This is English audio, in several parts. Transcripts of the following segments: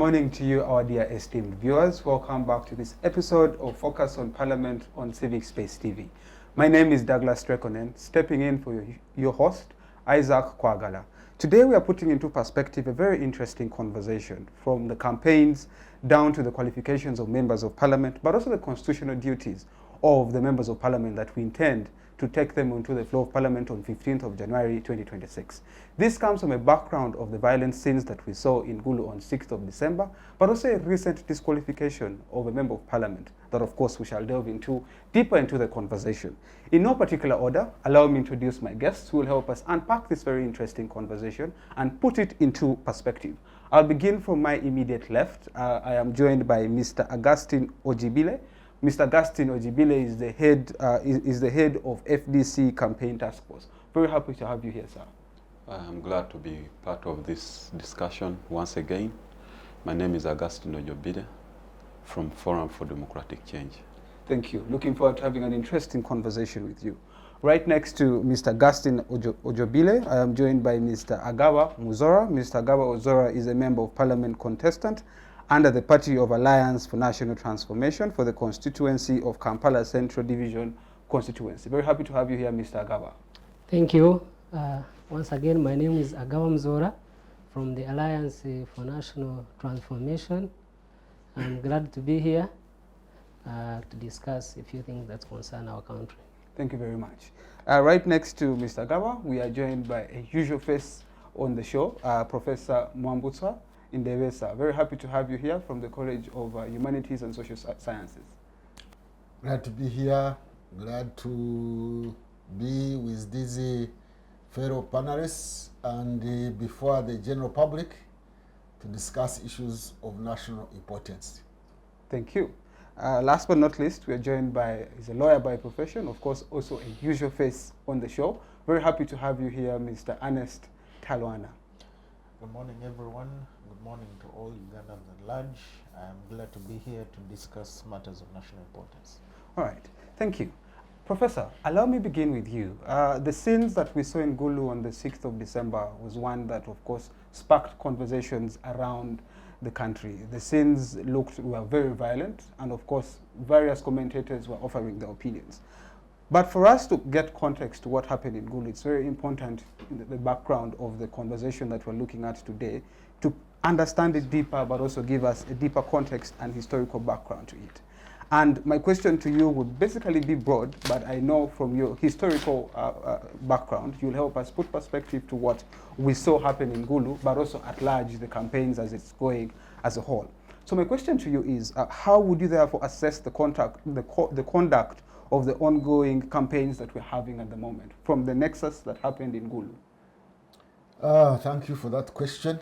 morning to you, our dear esteemed viewers. Welcome back to this episode of Focus on Parliament on Civic Space TV. My name is Douglas Trekonen, stepping in for your host, Isaac Kwagala. Today we are putting into perspective a very interesting conversation from the campaigns down to the qualifications of members of Parliament, but also the constitutional duties of the members of Parliament that we intend to take them onto the floor of Parliament on 15th of January 2026. This comes from a background of the violent scenes that we saw in Gulu on 6th of December, but also a recent disqualification of a member of Parliament that, of course, we shall delve into deeper into the conversation. In no particular order, allow me to introduce my guests who will help us unpack this very interesting conversation and put it into perspective. I'll begin from my immediate left. I am joined by Mr. Augustine Ojibile. Mr. Augustine Ojibile is the head of FDC Campaign Task Force. Very happy to have you here, sir. I'm glad to be part of this discussion once again. My name is Augustine Ojibile from Forum for Democratic Change. Thank you. Looking forward to having an interesting conversation with you. Right next to Mr. Augustine Ojibile, I am joined by Mr. Agawa Muzora. Mr. Agawa Muzora is a member of Parliament contestant under the Party of Alliance for National Transformation for the constituency of Kampala Central Division constituency. Very happy to have you here, Mr. Agawa. Thank you. Once again, my name is Agawa Muzora from the Alliance for National Transformation. I'm glad to be here to discuss a few things that concern our country. Thank you very much. Right next to Mr. Agawa, we are joined by a usual face on the show, Professor Mwambutsa Indewesa. Very happy to have you here from the College of Humanities and Social Sciences. Glad to be here. Glad to be with these fellow panelists and before the general public to discuss issues of national importance. Thank you. Last but not least, we are joined by, he's a lawyer by profession, of course, also a usual face on the show. Very happy to have you here, Mr. Ernest Talwana. Good morning, everyone. Good morning to all Ugandans at large. I am glad to be here to discuss matters of national importance. All right. Thank you. Professor, allow me begin with you. The scenes that we saw in Gulu on the 6th of December was one that, of course, sparked conversations around the country. The scenes were very violent, and of course, various commentators were offering their opinions. But for us to get context to what happened in Gulu, it's very important in the background of the conversation that we're looking at today to understand it deeper, but also give us a deeper context and historical background to it. And my question to you would basically be broad, but I know from your historical background, you'll help us put perspective to what we saw happen in Gulu, but also at large, the campaigns as it's going as a whole. So my question to you is, how would you therefore assess the conduct of the ongoing campaigns that we're having at the moment, from the nexus that happened in Gulu? Thank you for that question.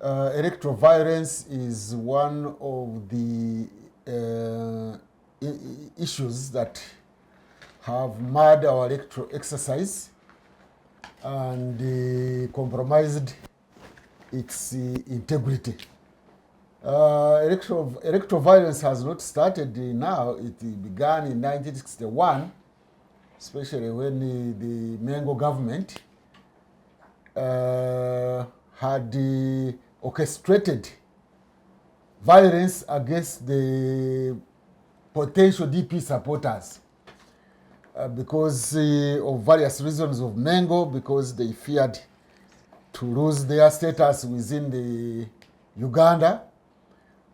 Electoral violence is one of the issues that have marred our electoral exercise and compromised its integrity. Electoral violence has not started now. It began in 1961, especially when the Mengo government had orchestrated violence against the potential DP supporters because of various reasons of Mengo, because they feared to lose their status within the Uganda.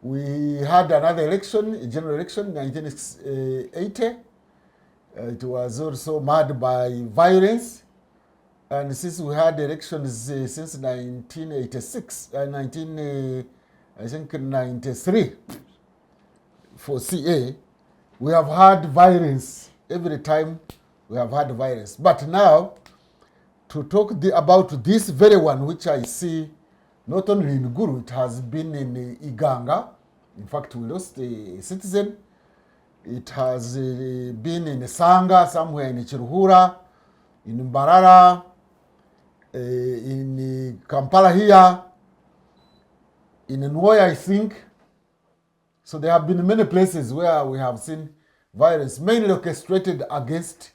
We had another election, a general election in 1980. It was also marred by violence. And since we had elections since 1986, 93 for CA, we have had violence. Every time we have had violence. But now, to talk about this very one, which I see not only in Gulu, it has been in Uganda. In fact, we lost a citizen. It has been in Sanga, somewhere in Chiruhura, in Mbarara, in Kampala here, in Nwoya, I think. So there have been many places where we have seen violence, mainly orchestrated against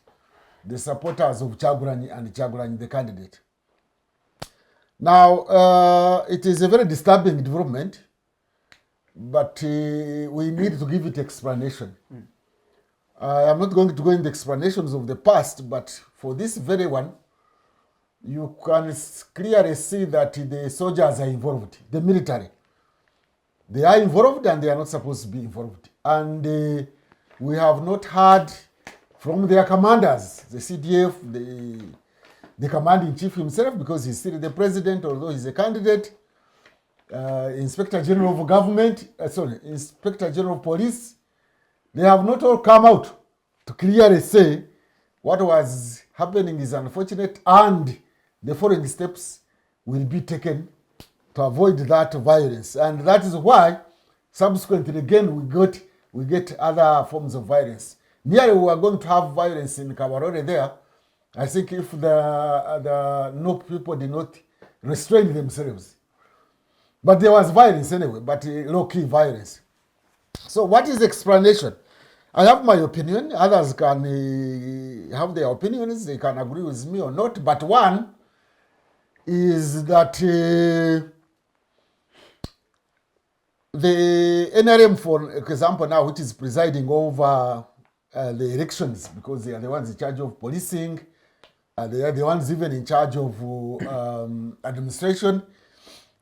the supporters of Kyagulanyi and Kyagulanyi, the candidate. Now, it is a very disturbing development, but we need to give it explanation. I'm not going to go into explanations of the past, but for this very one, you can clearly see that the soldiers are involved, the military. They are involved and they are not supposed to be involved. And we have not heard from their commanders, the CDF, the commanding-in-chief himself, because he's still the president, although he's a candidate, Inspector General of Government, Inspector General of Police. They have not all come out to clearly say what was happening is unfortunate and the following steps will be taken to avoid that violence. And that is why subsequently again we get other forms of violence. Nearly we are going to have violence in Kabarore there. I think if the no people did not restrain themselves. But there was violence anyway, but low-key violence. So what is the explanation? I have my opinion. Others can have their opinions. They can agree with me or not. But one is that the NRM, for example, now, which is presiding over the elections, because they are the ones in charge of policing, they are the ones even in charge of administration.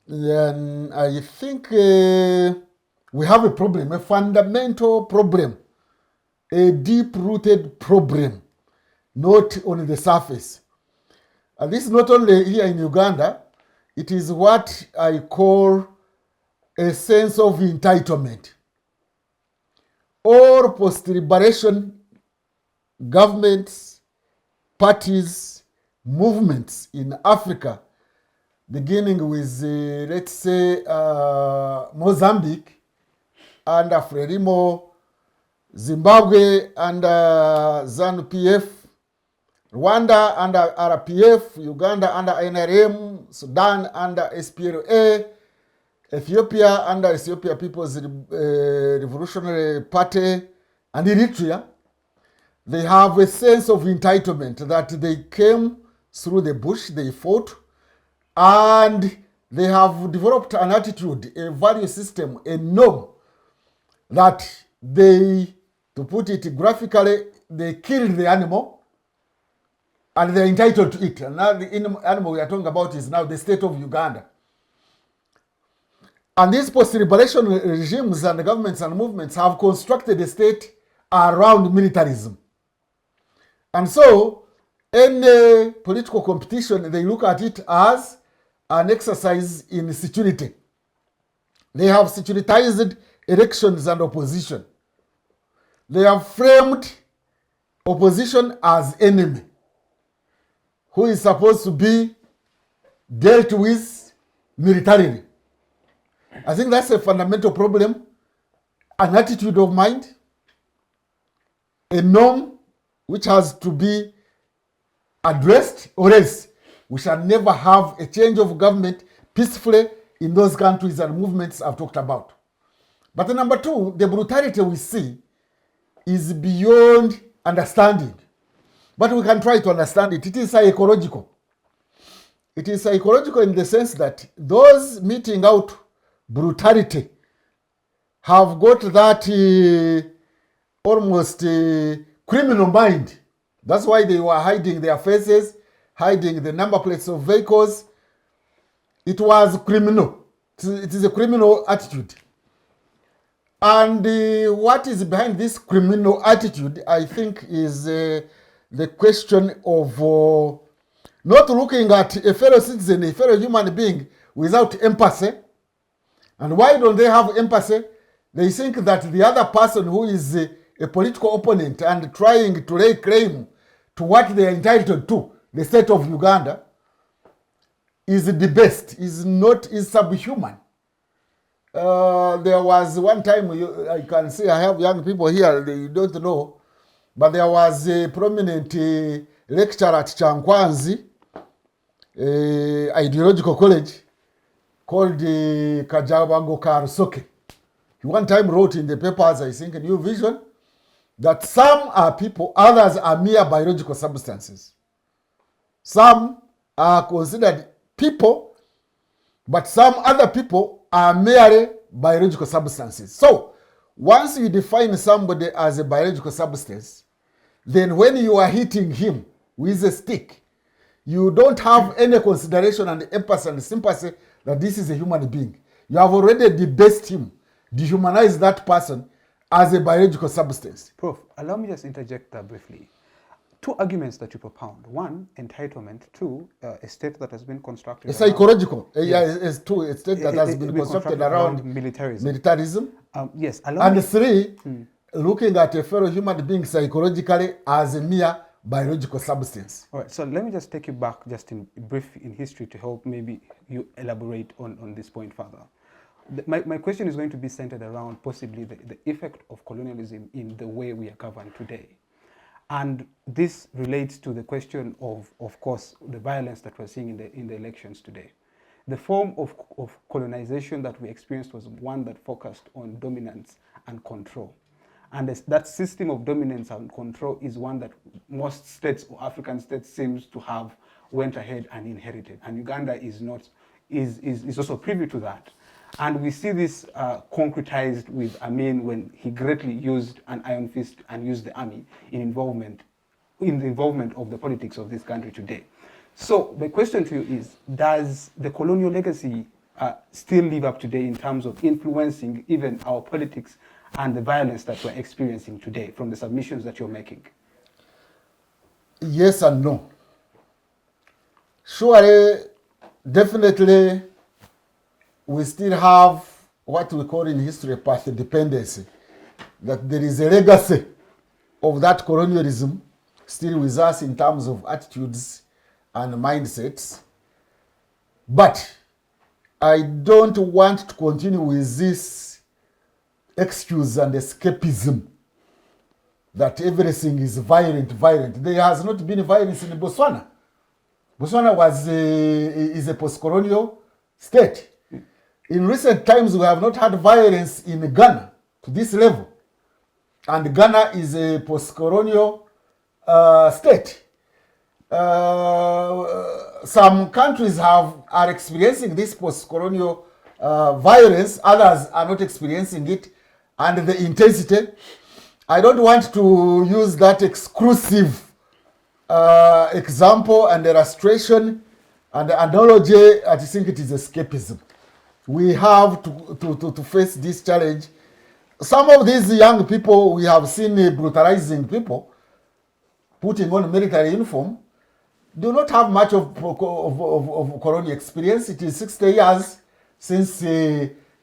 Then I think we have a problem, a fundamental problem, a deep-rooted problem, not on the surface. And this is not only here in Uganda, it is what I call a sense of entitlement. All post-liberation governments, parties, movements in Africa, beginning with, let's say, Mozambique under Frelimo, Zimbabwe under ZANU-PF, Rwanda under RPF, Uganda under NRM, Sudan under SPLA, Ethiopia under Ethiopia People's Revolutionary Party, and Eritrea. They have a sense of entitlement that they came through the bush, they fought, and they have developed an attitude, a value system, a norm that they, to put it graphically, they killed the animal and they're entitled to it. And now the animal we are talking about is now the state of Uganda. And these post-liberation regimes and governments and movements have constructed a state around militarism. And so, any political competition, they look at it as an exercise in security. They have securitized elections and opposition. They have framed opposition as enemy, who is supposed to be dealt with militarily. I think that's a fundamental problem, an attitude of mind, a norm which has to be addressed, or else we shall never have a change of government peacefully in those countries and movements I've talked about. But number two, the brutality we see is beyond understanding. But we can try to understand it. It is psychological. It is psychological in the sense that those meting out brutality have got that almost criminal mind. That's why they were hiding their faces, hiding the number plates of vehicles. It was criminal. It is a criminal attitude. And what is behind this criminal attitude, I think, is the question of not looking at a fellow citizen, a fellow human being, without empathy. And why don't they have empathy? They think that the other person who is a political opponent and trying to lay claim to what they are entitled to, the state of Uganda, is the best, is subhuman. There was one time, I can see I have young people here, they don't know, but there was a prominent lecturer at Chankwanzi, ideological college, called Kajabango Karusoke. He one time wrote in the papers, I think, a New Vision, that some are people, others are mere biological substances. Some are considered people, But some other people are merely biological substances. So once you define somebody as a biological substance, then when you are hitting him with a stick, you don't have any consideration and empathy and sympathy that this is a human being. You have already debased him, dehumanized that person as a biological substance. Prof, allow me just interject there briefly. Two arguments that you propound. One, entitlement. Two, a state that has been constructed. A psychological. Yes. It's two, a state that has been constructed around militarism. Yes. And three, looking at a fellow human being psychologically as a mere biological substance. All right, so let me just take you back just in brief in history to help maybe you elaborate on this point further. My question is going to be centered around possibly the effect of colonialism in the way we are governed today. And this relates to the question of course, the violence that we're seeing in the elections today. The form of colonization that we experienced was one that focused on dominance and control. And that system of dominance and control is one that most states or African states seems to have went ahead and inherited. And Uganda is also privy to that. And we see this concretized with Amin when he greatly used an iron fist and used the army in the involvement of the politics of this country today. So the question to you is, does the colonial legacy still live up today in terms of influencing even our politics and the violence that we're experiencing today from the submissions that you're making? Yes and no. Surely, definitely, we still have what we call in history path dependency, that there is a legacy of that colonialism still with us in terms of attitudes and mindsets. But I don't want to continue with this excuse and escapism that everything is violent. There has not been violence in Botswana. Botswana is a post-colonial state. In recent times, we have not had violence in Ghana to this level. And Ghana is a post-colonial state. Some countries are experiencing this post-colonial violence. Others are not experiencing it. And the intensity, I don't want to use that exclusive example and illustration and analogy. I think it is escapism. We have to face this challenge. Some of these young people, we have seen brutalizing people, putting on military uniform, do not have much of colonial experience. It is 60 years since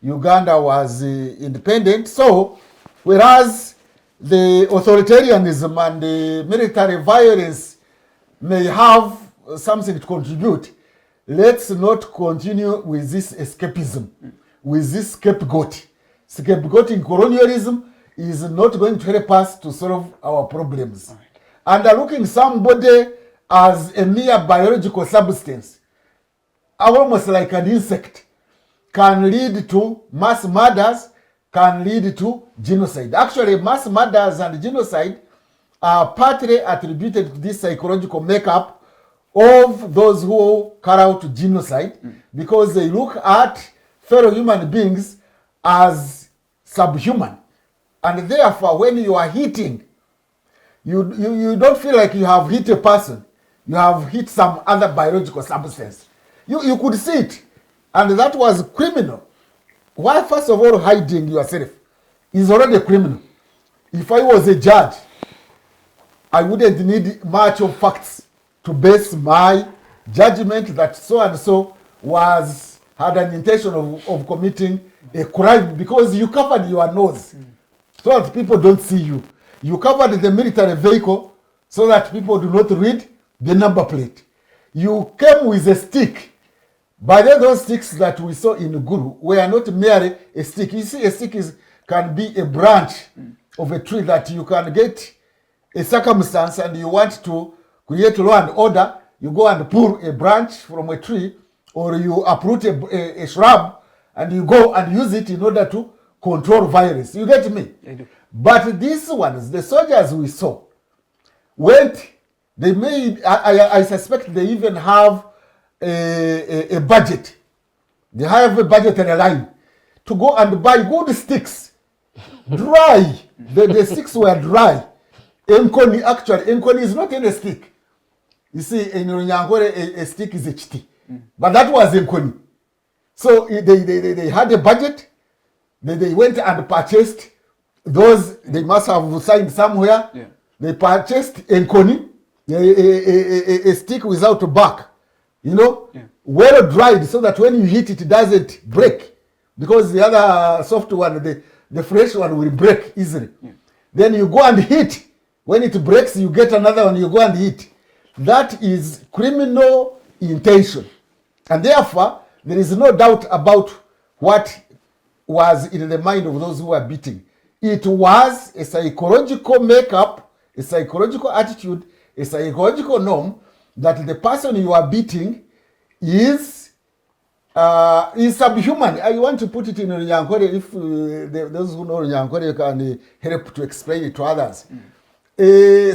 Uganda was independent. So, whereas the authoritarianism and the military violence may have something to contribute, let's not continue with this escapism, with this scapegoat. Scapegoating colonialism is not going to help us to solve our problems. Right. And looking somebody as a mere biological substance, almost like an insect, can lead to mass murders, can lead to genocide. Actually, mass murders and genocide are partly attributed to this psychological makeup of those who carry out genocide, because they look at fellow human beings as subhuman. And therefore, when you are hitting, you don't feel like you have hit a person. You have hit some other biological substance. You could see it. And that was criminal. Why, first of all, hiding yourself is already criminal. If I was a judge, I wouldn't need much of facts to base my judgment that so and so had an intention of committing a crime, because you covered your nose so that people don't see you. You covered the military vehicle so that people do not read the number plate. You came with a stick. But then those sticks that we saw in Guru were not merely a stick. You see, a stick can be a branch of a tree that you can get a circumstance and you want to create law and order. You go and pull a branch from a tree, or you uproot a shrub and you go and use it in order to control violence. You get me? I do. But these ones, the soldiers we saw, they may, I suspect they even have a budget They have a budgetary line to go and buy good sticks, dry. The sticks were dry. Enkoni, actually, Enkoni is not any stick. You see, in Runyankore, a stick is a chiti. But that was Enkoni. So they had a budget. They went and purchased those. They must have signed somewhere. Yeah. They purchased Enkoni, a stick without a back. You know, Yeah. well dried so that when you hit it, it doesn't break. Because the other soft one, the fresh one will break easily. Yeah. Then you go and hit. When it breaks, you get another one, you go and hit. That is criminal intention. And therefore, there is no doubt about what was in the mind of those who were beating. It was a psychological makeup, a psychological attitude, a psychological norm that the person you are beating is subhuman. I want to put it in Runyankore, if those who know Runyankore can help to explain it to others.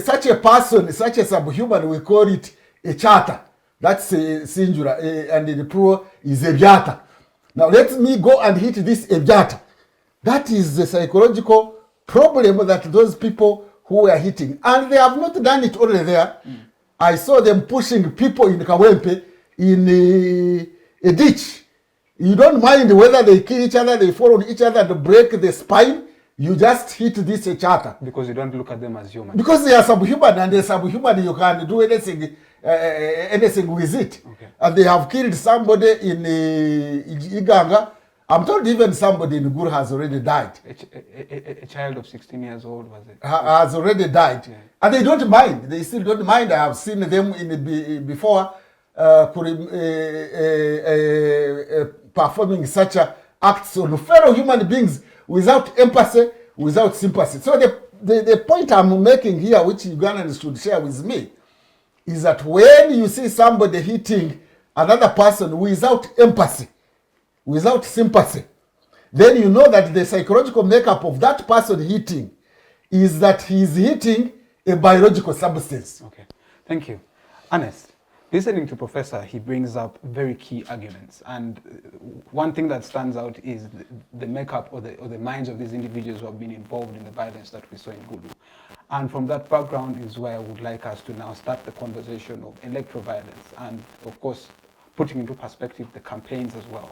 Such a person, such a subhuman, we call it a chata. That's a singular, and the plural is a biata. Now let me go and hit this ebiata. That is the psychological problem that those people who were hitting. And they have not done it only there. I saw them pushing people in Kawempe in a ditch. You don't mind whether they kill each other, they fall on each other and break the spine. You just hit this charter. Because you don't look at them as human. Because they are subhuman, and they're subhuman, you can do anything with it. Okay. And they have killed somebody in Uganda. I'm told even somebody in Guru has already died. A child of 16 years old, was it? Has already died. Yeah. And they don't mind. They still don't mind. I have seen them before performing such acts on fellow human beings without empathy, without sympathy. So the point I'm making here, which Ugandans should share with me, is that when you see somebody hitting another person without empathy, without sympathy, then you know that the psychological makeup of that person hitting is that he's hitting a biological substance. Okay, thank you. Ernest, listening to Professor, he brings up very key arguments. And one thing that stands out is the makeup or the minds of these individuals who have been involved in the violence that we saw in Gulu. And from that background is where I would like us to now start the conversation of electoral violence and, of course, putting into perspective the campaigns as well.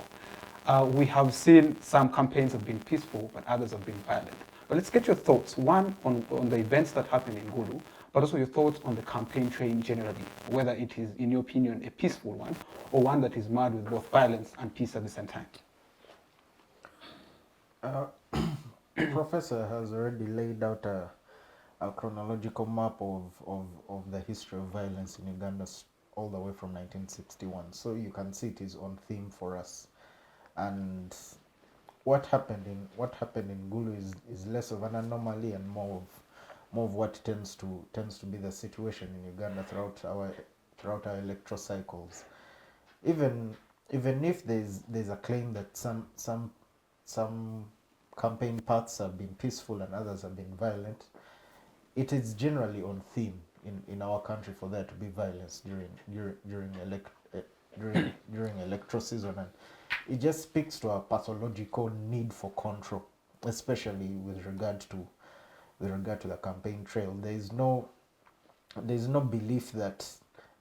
We have seen some campaigns have been peaceful, but others have been violent. But let's get your thoughts, one, on the events that happened in Gulu, but also your thoughts on the campaign trail generally, whether it is, in your opinion, a peaceful one or one that is marred with both violence and peace at the same time. Professor has already laid out a chronological map of the history of violence in Uganda all the way from 1961. So you can see it is on theme for us. And what happened in Gulu is less of an anomaly and more of what tends to be the situation in Uganda throughout our electoral cycles. Even if there's a claim that some campaign paths have been peaceful and others have been violent, it is generally on theme in our country for there to be violence during electoral season, and it just speaks to a pathological need for control, especially with regard to the campaign trail. There is no belief that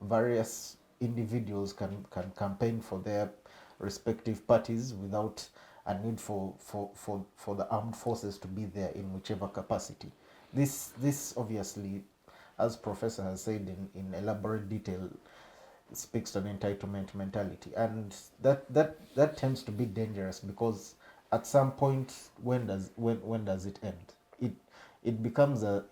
various individuals can campaign for their respective parties without a need for the armed forces to be there in whichever capacity. This obviously, as Professor has said in elaborate detail, speaks to an entitlement mentality, and that tends to be dangerous, because at some point, when does it end? It becomes a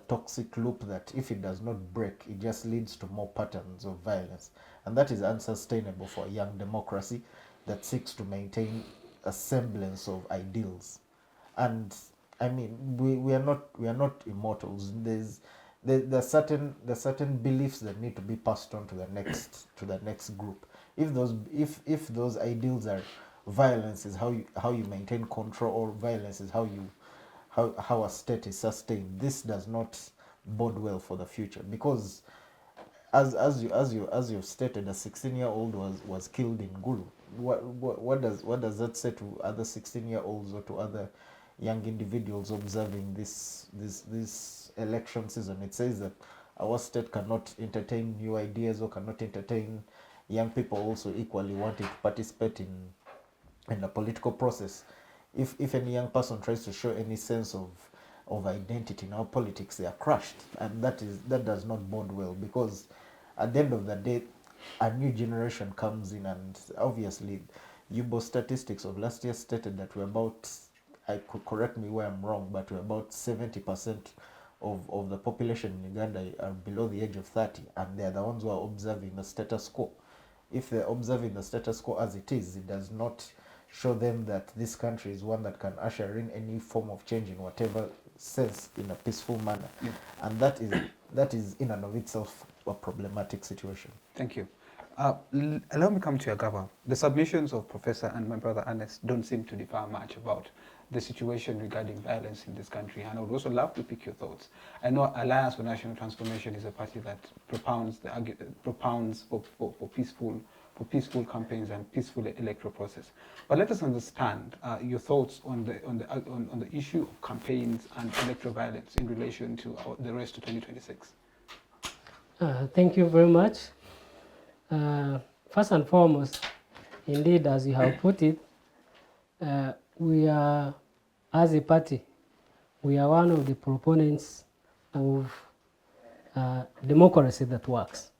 toxic loop that, if it does not break, it just leads to more patterns of violence, and that is unsustainable for a young democracy that seeks to maintain a semblance of ideals. And I mean, we are not immortals. There are certain beliefs that need to be passed on to the next group. If those ideals are, violence is how you maintain control, or violence is how a state is sustained, this does not bode well for the future, because as you stated, a 16-year-old was killed in Gulu. What does that say to other 16-year-olds or to other young individuals observing this election season? It says that our state cannot entertain new ideas or cannot entertain young people also equally wanting to participate in the political process. If any young person tries to show any sense of identity in our politics, they are crushed, and that does not bode well, because at the end of the day, a new generation comes in, and obviously, UBO statistics of last year stated that we're about, I could correct me where I'm wrong, but we're about 70% of the population in Uganda are below the age of 30, and they're the ones who are observing the status quo. If they're observing the status quo as it is, it does not show them that this country is one that can usher in any form of change in whatever sense in a peaceful manner. Yeah. And that is in and of itself a problematic situation. Thank you. Allow me come to your governor. The submissions of Professor and my brother Ernest don't seem to differ much about the situation regarding violence in this country, and I would also love to pick your thoughts. I know Alliance for National Transformation is a party that propounds for peaceful campaigns and peaceful electoral process. But let us understand your thoughts on the issue of campaigns and electoral violence in relation to the rest of 2026. Thank you very much. First and foremost, indeed, as you have put it, we are, as a party, we are one of the proponents of democracy that works.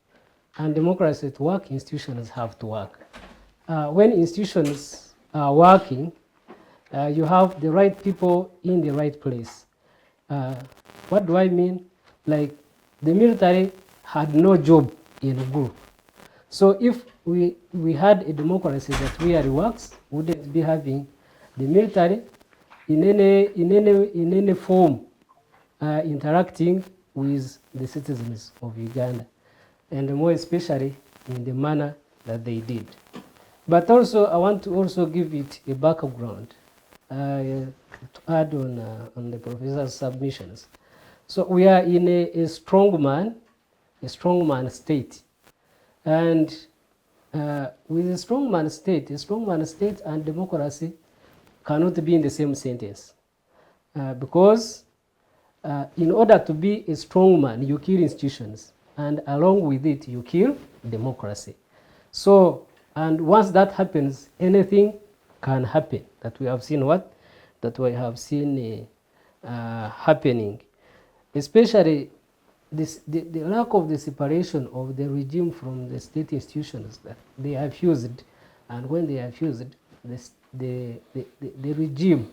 And democracy to work, institutions have to work. When institutions are working, you have the right people in the right place. What do I mean? Like, the military had no job in a group. So if we had a democracy that really works, we wouldn't be having the military in any form interacting with the citizens of Uganda, and more especially in the manner that they did. But also, I want to also give it a background to add on the professor's submissions. So we are in a strongman state. And with a strongman state and democracy cannot be in the same sentence. Because in order to be a strongman, you kill institutions. And along with it, you kill democracy. So, and once that happens, anything can happen. That we have seen what? That we have seen happening. Especially the lack of the separation of the regime from the state institutions that they have fused, and when they are fused, the regime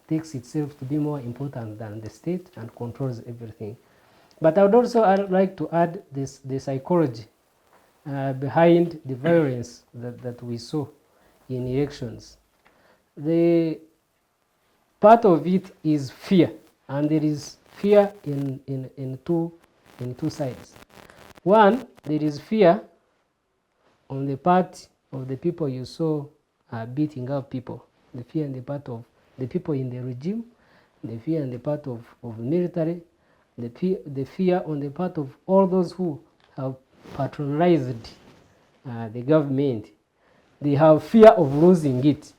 takes itself to be more important than the state and controls everything. But I would also like to add the psychology behind the violence that we saw in elections. The part of it is fear. And there is fear in two sides. One, there is fear on the part of the people you saw beating up people. The fear on the part of the people in the regime, the fear on the part of the military, the fear on the part of all those who have patronized the government. They have fear of losing it.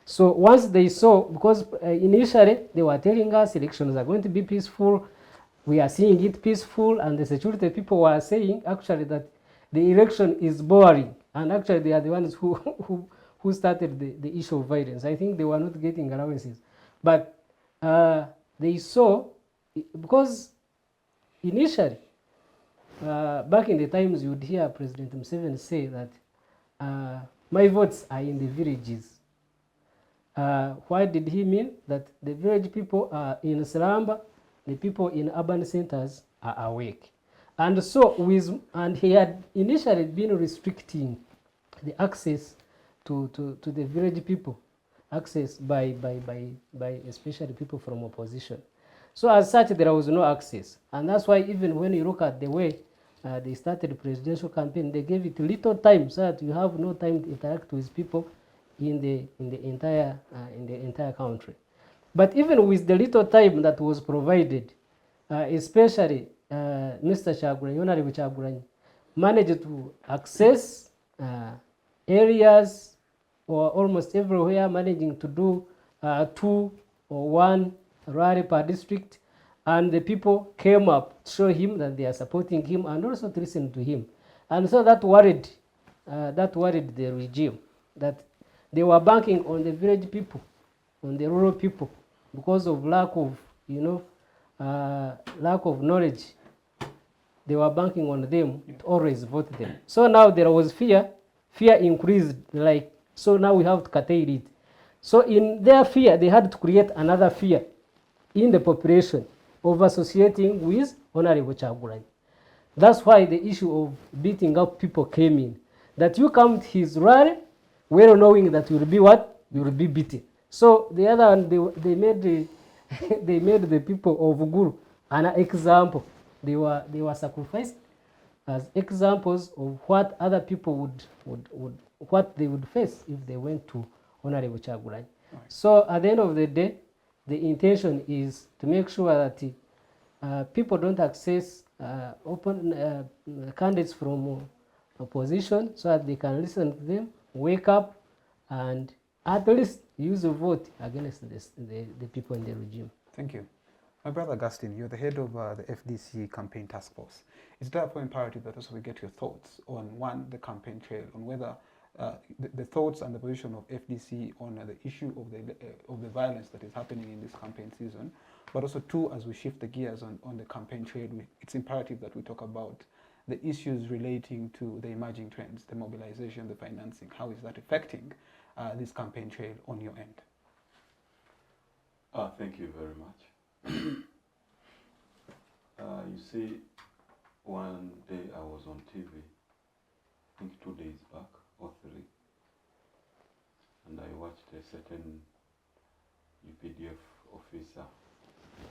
So once they saw, because initially they were telling us elections are going to be peaceful, we are seeing it peaceful, and the security people were saying actually that the election is boring, and actually they are the ones who started the issue of violence. I think they were not getting allowances. But they saw, because initially, back in the times you would hear President Museveni say that my votes are in the villages. Why did he mean? That the village people are in slumber, the people in urban centers are awake. And so, and he had initially been restricting the access to the village people, access by especially people from opposition. So as such, there was no access. And that's why even when you look at the way they started the presidential campaign, they gave it little time so that you have no time to interact with people in the entire country. But even with the little time that was provided, especially Mr. Chagulanyi, Honorable Chagulanyi, managed to access areas or almost everywhere, managing to do 2 or 1 rally per district, and the people came up to show him that they are supporting him and also to listen to him. And so that worried the regime, that they were banking on the village people, on the rural people, because of lack of, lack of knowledge. They were banking on them to always vote them. So now there was fear increased, like, so now we have to curtail it. So in their fear, they had to create another fear in the population of associating with Honorable Chagulanyi. That's why the issue of beating up people came in. That you come to his rally, well knowing that you will be what? You will be beaten. So the other one, they made the they made the people of Guru an example. They were sacrificed as examples of what other people what they would face if they went to Honorable Chagulanyi. Right. So at the end of the day, the intention is to make sure that people don't access open candidates from opposition, so that they can listen to them, wake up, and at least use a vote against the people in the regime. Thank you. My brother Augustine, you're the head of the FDC campaign task force. It's therefore imperative that also we get your thoughts on, one, the campaign trail, on whether the thoughts and the position of FDC on the issue of the violence that is happening in this campaign season, but also, two, as we shift the gears on the campaign trail, it's imperative that we talk about the issues relating to the emerging trends, the mobilization, the financing. How is that affecting this campaign trail on your end? Thank you very much. You see, one day I was on TV, I think 2 days back or 3, and I watched a certain UPDF officer. I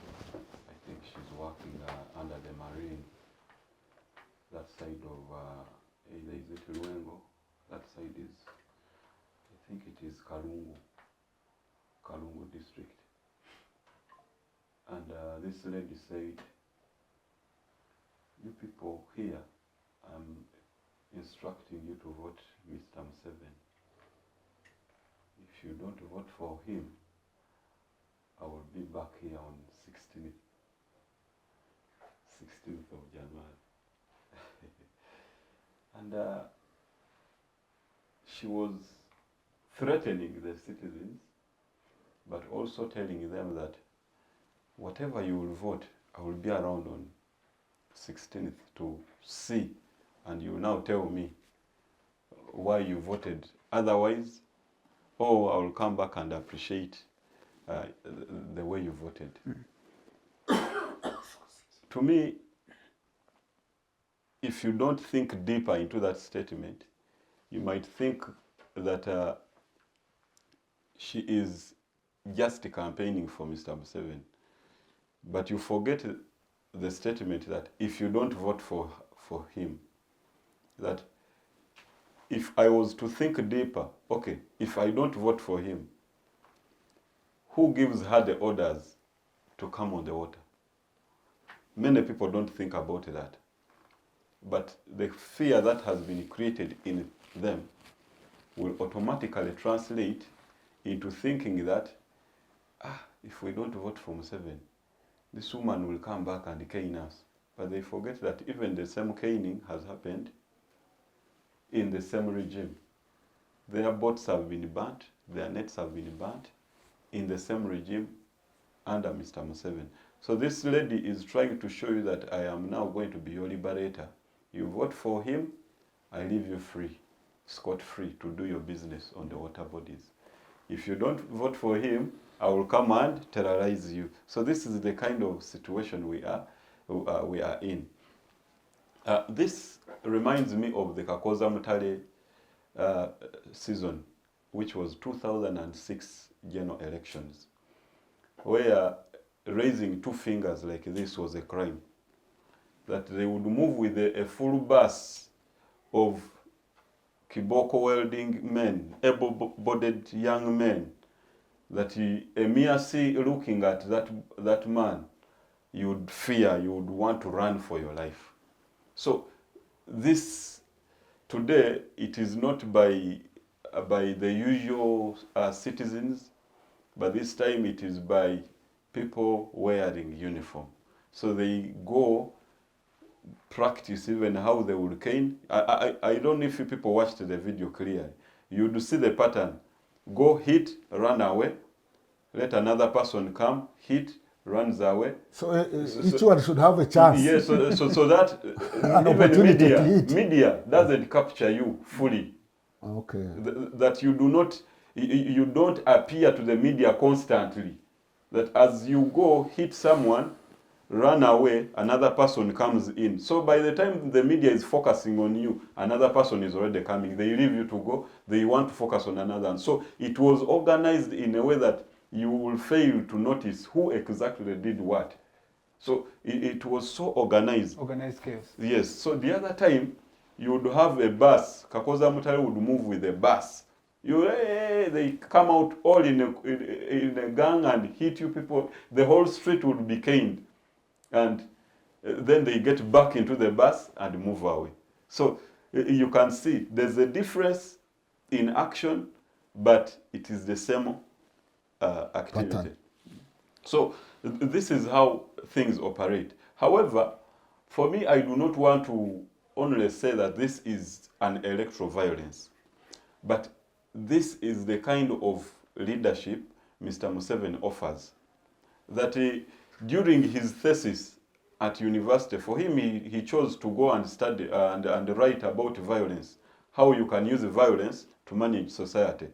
think she's working under the Marine, that side of, either is it Luengo, that side is, I think it is Kalungu district. And this lady said, you people here, I'm instructing you to vote Mr. Museveni. If you don't vote for him, I will be back here on 16th of January. And she was threatening the citizens, but also telling them that whatever you will vote, I will be around on 16th to see, and you now tell me why you voted otherwise, or I will come back and appreciate the way you voted. To me, if you don't think deeper into that statement, you might think that she is just campaigning for Mr. Museveni. But you forget the statement that if you don't vote for him, that if I was to think deeper, okay, if I don't vote for him, who gives her the orders to come on the water? Many people don't think about that. But the fear that has been created in them will automatically translate into thinking that, if we don't vote for Museveni, this woman will come back and cane us. But they forget that even the same caning has happened in the same regime. Their boats have been burnt, their nets have been burnt in the same regime under Mr. Museveni. So this lady is trying to show you that I am now going to be your liberator. You vote for him, I leave you free, scot-free to do your business on the water bodies. If you don't vote for him, I will come and terrorize you. So this is the kind of situation we are in. This reminds me of the Kakoza Mutale season, which was 2006 general elections, where raising 2 fingers like this was a crime. That they would move with a full bus of kiboko welding men, able-bodied young men, that a mere see looking at that man you would fear, you would want to run for your life. So this, today, it is not by the usual citizens, but this time it is by people wearing uniform. So they go practice even how they would cane. I don't know if you people watched the video clearly. You would see the pattern. Go, hit, run away. Let another person come, hit, runs away. So each one should have a chance. Yes, so that An even opportunity to hit. media doesn't capture you fully. Okay. That you do not, you don't appear to the media constantly. That as you go hit someone, run away, another person comes in. So by the time the media is focusing on you, another person is already coming. They leave you to go, they want to focus on another. And so it was organized in a way that you will fail to notice who exactly did what. So it was so organized. Organized chaos. Yes, so the other time, you would have a bus. Kakoza Mutare would move with a bus. They come out all in a gang and hit you people. The whole street would be caned. And then they get back into the bus and move away. So you can see there's a difference in action, but it is the same activity. Pattern. So this is how things operate. However, for me, I do not want to only say that this is an electoral violence, but this is the kind of leadership Mr. Museveni offers. That during his thesis at university, for him, he chose to go and study and write about violence, how you can use violence to manage society.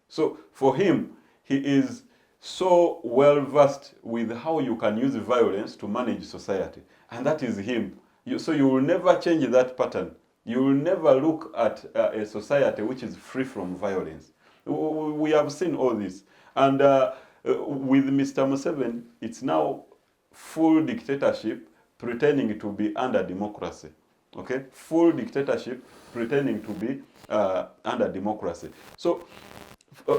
So for him, he is so well versed with how you can use violence to manage society. And that is him. So you will never change that pattern. You will never look at a society which is free from violence. We have seen all this. And with Mr. Museveni, it's now full dictatorship pretending to be under democracy. Okay? Full dictatorship pretending to be under democracy. So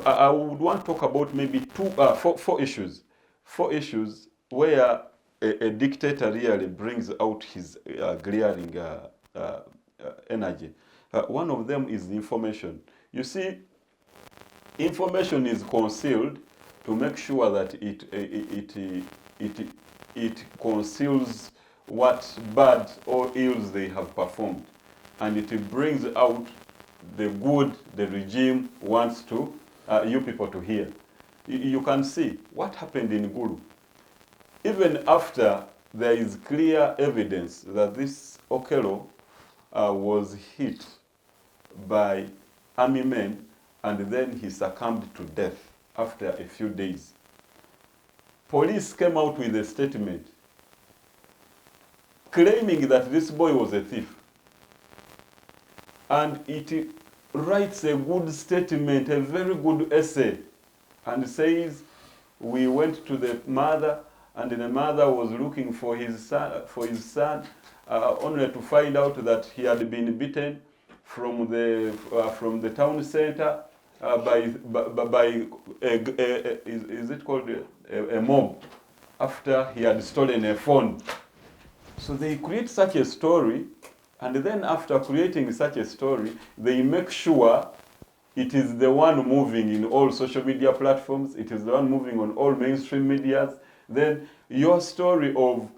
I would want to talk about maybe four issues. Four issues where a dictator really brings out his glaring energy. One of them is information. You see, information is concealed to make sure that it conceals what bad or ills they have performed, and it brings out the good the regime wants to you people to hear. You can see what happened in Gulu. Even after there is clear evidence that this Okello was hit by army men, and then he succumbed to death after a few days. Police came out with a statement claiming that this boy was a thief. And it writes a good statement, a very good essay, and says, we went to the mother, and the mother was looking for his son, only to find out that he had been beaten from the town center by is it called a mob, after he had stolen a phone. So they create such a story, and then after creating such a story, they make sure it is the one moving in all social media platforms, it is the one moving on all mainstream medias. Then your story of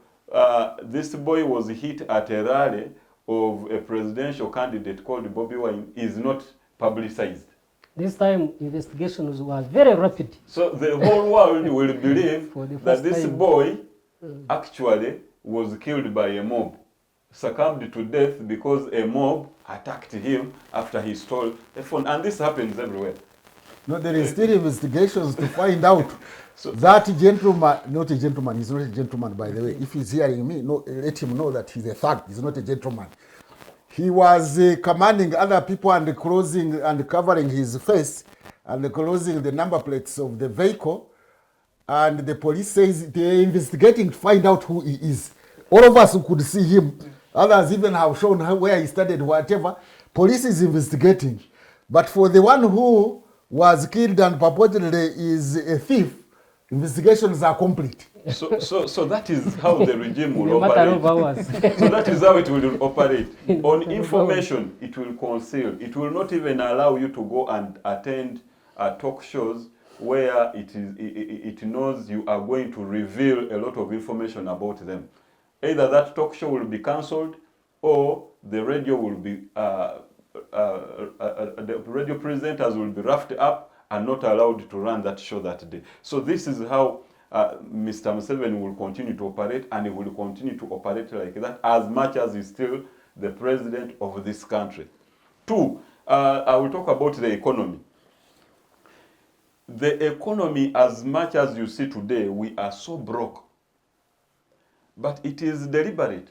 this boy was hit at a rally of a presidential candidate called Bobby Wine is not publicized. This time, investigations were very rapid. So the whole world will believe that this time. boy actually was killed by a mob, succumbed to death because a mob attacked him after he stole a phone. And this happens everywhere. No, there is still investigations to find out. So that gentleman, not a gentleman, he's not a gentleman, by the way. If he's hearing me, no, let him know that he's a thug, he's not a gentleman. He was commanding other people and closing and covering his face and closing the number plates of the vehicle. And the police says they're investigating to find out who he is. All of us who could see him, others even have shown where he studied, whatever. Police is investigating. But for the one who was killed and purportedly is a thief, Investigations are complete. So that is how the regime In will a matter of operate. hours. So that is how it will operate. In a On matter of information, it will conceal. It will not even allow you to go and attend talk shows where it knows you are going to reveal a lot of information about them. Either that talk show will be cancelled, or the radio will be the radio presenters will be roughed up and not allowed to run that show that day. So this is how Mr. Museveni will continue to operate, and he will continue to operate like that as much as he's still the president of this country. Two, I will talk about the economy. The economy, as much as you see today, we are so broke. But it is deliberate.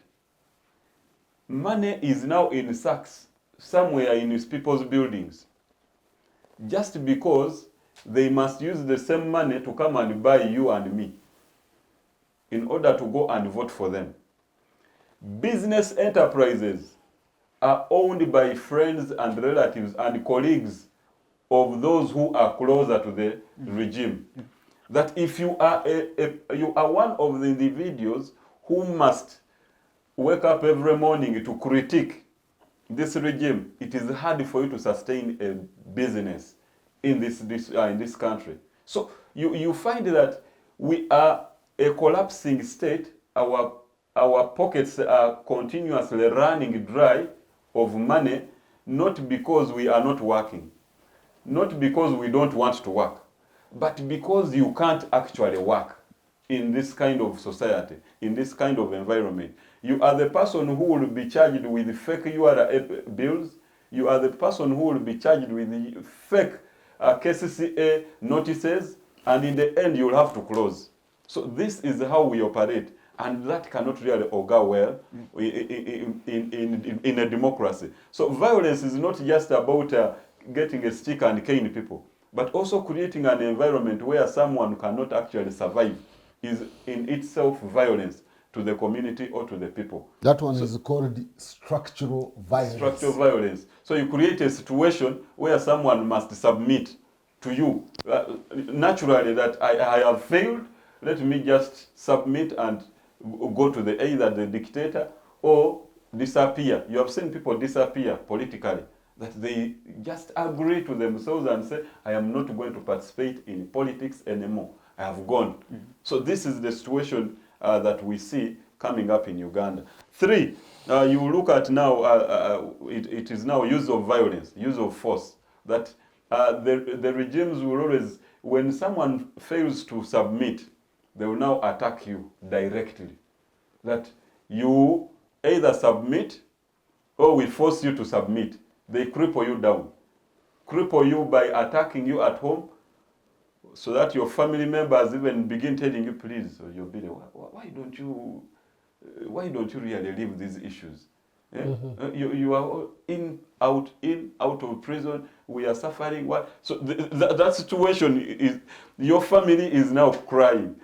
Money is now in sacks somewhere in these people's buildings, just because they must use the same money to come and buy you and me in order to go and vote for them. Business enterprises are owned by friends and relatives and colleagues of those who are closer to the regime. That if you are you are one of the individuals who must wake up every morning to critique this regime, it is hard for you to sustain a business in this country. So you find that we are a collapsing state. Our pockets are continuously running dry of money, not because we are not working, not because we don't want to work, but because you can't actually work in this kind of society, in this kind of environment. You are the person who will be charged with fake URA bills. You are the person who will be charged with fake KCCA notices, and in the end you will have to close. So this is how we operate, and that cannot really augur well in a democracy. So violence is not just about getting a stick and caning people, but also creating an environment where someone cannot actually survive is in itself violence to the community or to the people. That one is called structural violence. Structural violence. So you create a situation where someone must submit to you. Naturally, that I have failed, let me just submit and go to either the dictator or disappear. You have seen people disappear politically, that they just agree to themselves and say, I am not going to participate in politics anymore. I have gone. So this is the situation that we see coming up in Uganda. Three, you look at now, it is now use of violence, use of force. That the regimes will always, when someone fails to submit, they will now attack you directly. That you either submit or we force you to submit. They cripple you down. Cripple you by attacking you at home, so that your family members even begin telling you, please, your Billy, why don't you really leave these issues? You are in, out of prison. We are suffering. What? So that situation is, your family is now crying.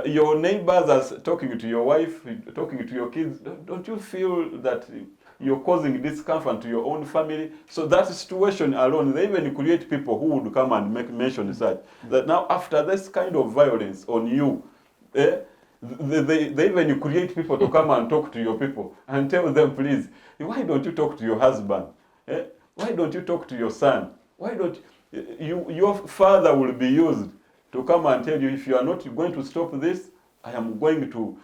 Your neighbors are talking to your wife, talking to your kids. Don't you feel that you're causing discomfort to your own family? So that situation alone, they even create people who would come and mention such. That now after this kind of violence on you, they even create people to come and talk to your people and tell them, please, why don't you talk to your husband? Why don't you talk to your son? Why don't your father will be used to come and tell you, if you are not going to stop this, I am going to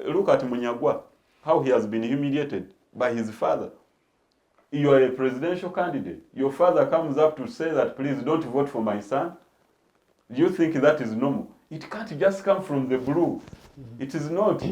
look at Munyagwa, how he has been humiliated by his father. You are a presidential candidate. Your father comes up to say that, please don't vote for my son. Do you think that is normal? It can't just come from the blue. It is not.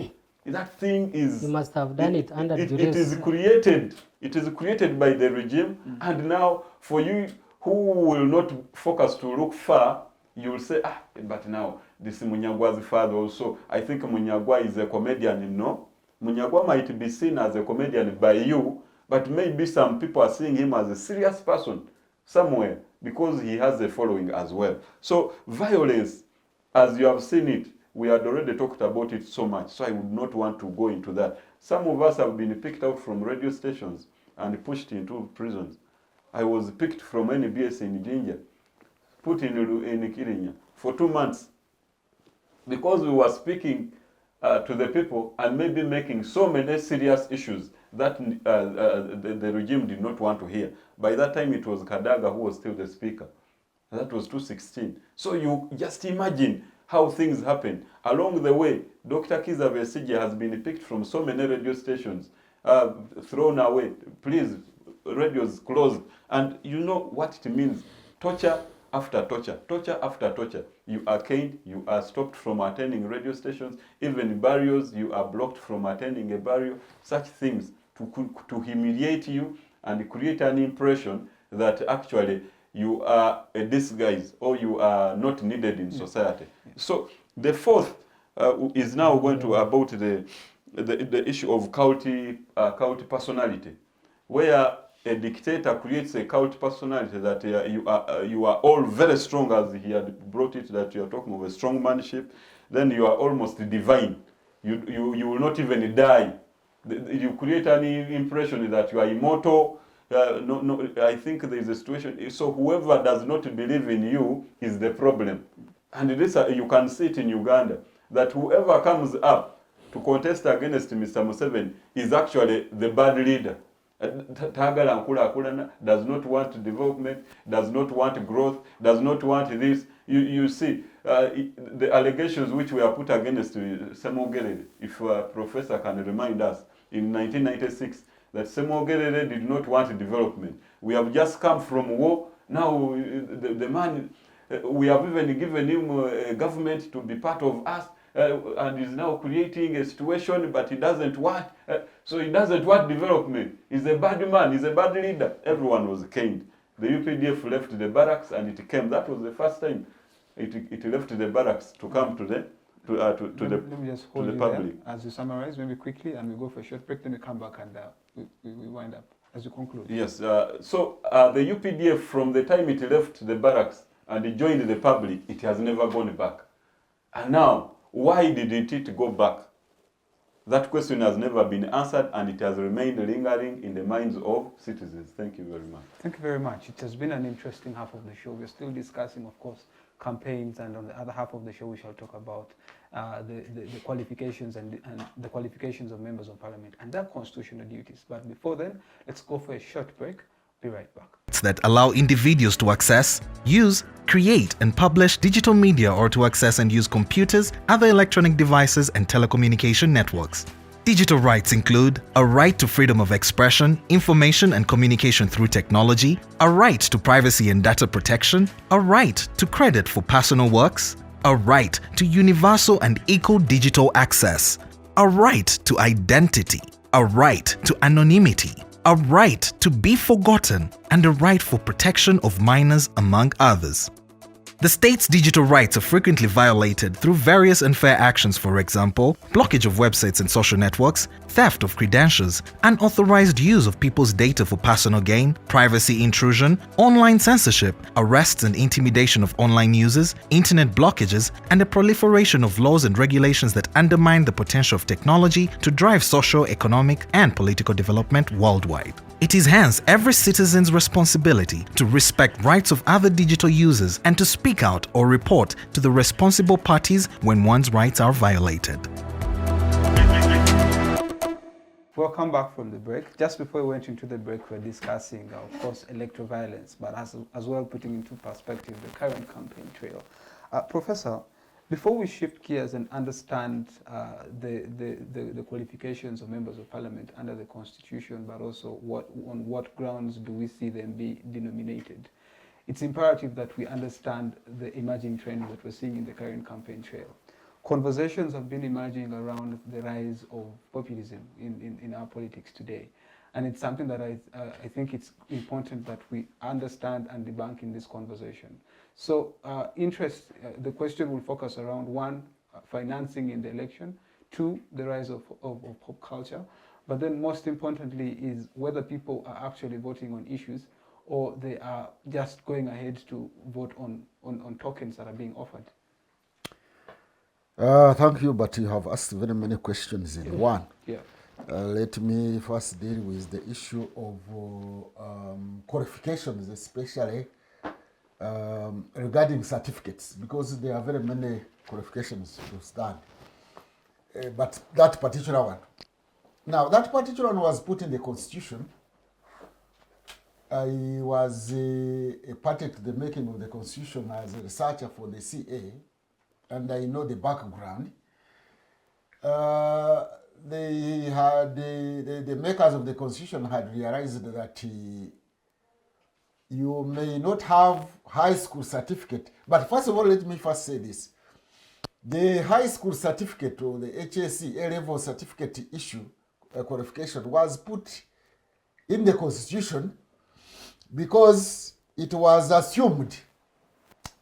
That thing is... You must have done it under duress. It is created. It is created by the regime. And now, for you who will not focus to look far, you will say, but now, this is Munyagwa's father also. I think Munyagwa is a comedian, no? Munyagwa might be seen as a comedian by you, but maybe some people are seeing him as a serious person somewhere because he has a following as well. So violence, as you have seen it, we had already talked about it so much, so I would not want to go into that. Some of us have been picked out from radio stations and pushed into prisons. I was picked from NBS in Jinja, put in Kirinya for 2 months. because we were speaking to the people and maybe making so many serious issues that the regime did not want to hear. By that time, it was Kadaga who was still the speaker. That was 2016. So you just imagine how things happen. Along the way, Dr. Kiza Besigye has been picked from so many radio stations, thrown away. Please, radios closed. And you know what it means. Torture after torture, torture after torture. You are caned, you are stopped from attending radio stations, even burials, you are blocked from attending a burial. Such things to humiliate you and create an impression that actually you are a disguise or you are not needed in society. So the fourth is now going to about the issue of cult personality, where a dictator creates a cult personality that you are all very strong, as he had brought it, that you are talking of a strong manship. Then you are almost divine. You will not even die. You create an impression that you are immortal. No, I think there is a situation. So whoever does not believe in you is the problem. And this you can see it in Uganda, that whoever comes up to contest against Mr. Museveni is actually the bad leader. Tagala Nkulakulana does not want development, does not want growth, does not want this. You see, the allegations which were put against Semogerere, if Professor can remind us, in 1996, that Semogerere did not want development. We have just come from war. Now the man, we have even given him a government to be part of us, and is now creating a situation, but he doesn't want. So he doesn't want development. He's a bad man. He's a bad leader. Everyone was caned. The UPDF left the barracks, and it came. That was the first time it left the barracks to come to the Let me just hold the you public. there as you summarize, maybe quickly, and we go for a short break. Then we come back and we wind up as you conclude. Yes. So the UPDF, from the time it left the barracks and it joined the public, it has never gone back. And now, why didn't it go back? That question has never been answered, and it has remained lingering in the minds of citizens. Thank you very much. Thank you very much. It has been an interesting half of the show. We're still discussing, of course, campaigns, and on the other half of the show, we shall talk about the qualifications and the qualifications of members of parliament and their constitutional duties. But before then, let's go for a short break. Be right back. That allow individuals to access, use, create, and publish digital media, or to access and use computers, other electronic devices, and telecommunication networks. Digital rights include a right to freedom of expression, information and communication through technology, a right to privacy and data protection, a right to credit for personal works, a right to universal and equal digital access, a right to identity, a right to anonymity, a right to be forgotten, and a right for protection of minors, among others. The state's digital rights are frequently violated through various unfair actions, for example, blockage of websites and social networks, theft of credentials, unauthorized use of people's data for personal gain, privacy intrusion, online censorship, arrests and intimidation of online users, internet blockages, and the proliferation of laws and regulations that undermine the potential of technology to drive social, economic, and political development worldwide. It is hence every citizen's responsibility to respect rights of other digital users and to speak out or report to the responsible parties when one's rights are violated. Welcome back from the break. Just before we went into the break, we were discussing, of course, electoral violence, but as well putting into perspective the current campaign trail. Professor, before we shift gears and understand the qualifications of members of parliament under the constitution, but also on what grounds do we see them be denominated, it's imperative that we understand the emerging trends that we're seeing in the current campaign trail. Conversations have been emerging around the rise of populism in our politics today. And it's something that I think it's important that we understand and debunk in this conversation. So the question will focus around one, financing in the election, two, the rise of pop culture, but then most importantly is whether people are actually voting on issues or they are just going ahead to vote on tokens that are being offered. Thank you, but you have asked very many questions in one. Yeah. Let me first deal with the issue of qualifications, especially regarding certificates, because there are very many qualifications to stand. But that particular one. Now, that particular one was put in the Constitution. I was a party to the making of the Constitution as a researcher for the CA, and I know the background. They had the makers of the Constitution had realized that you may not have high school certificate. But first of all, let me first say this. The high school certificate or the HSC A-level certificate issue qualification was put in the Constitution because it was assumed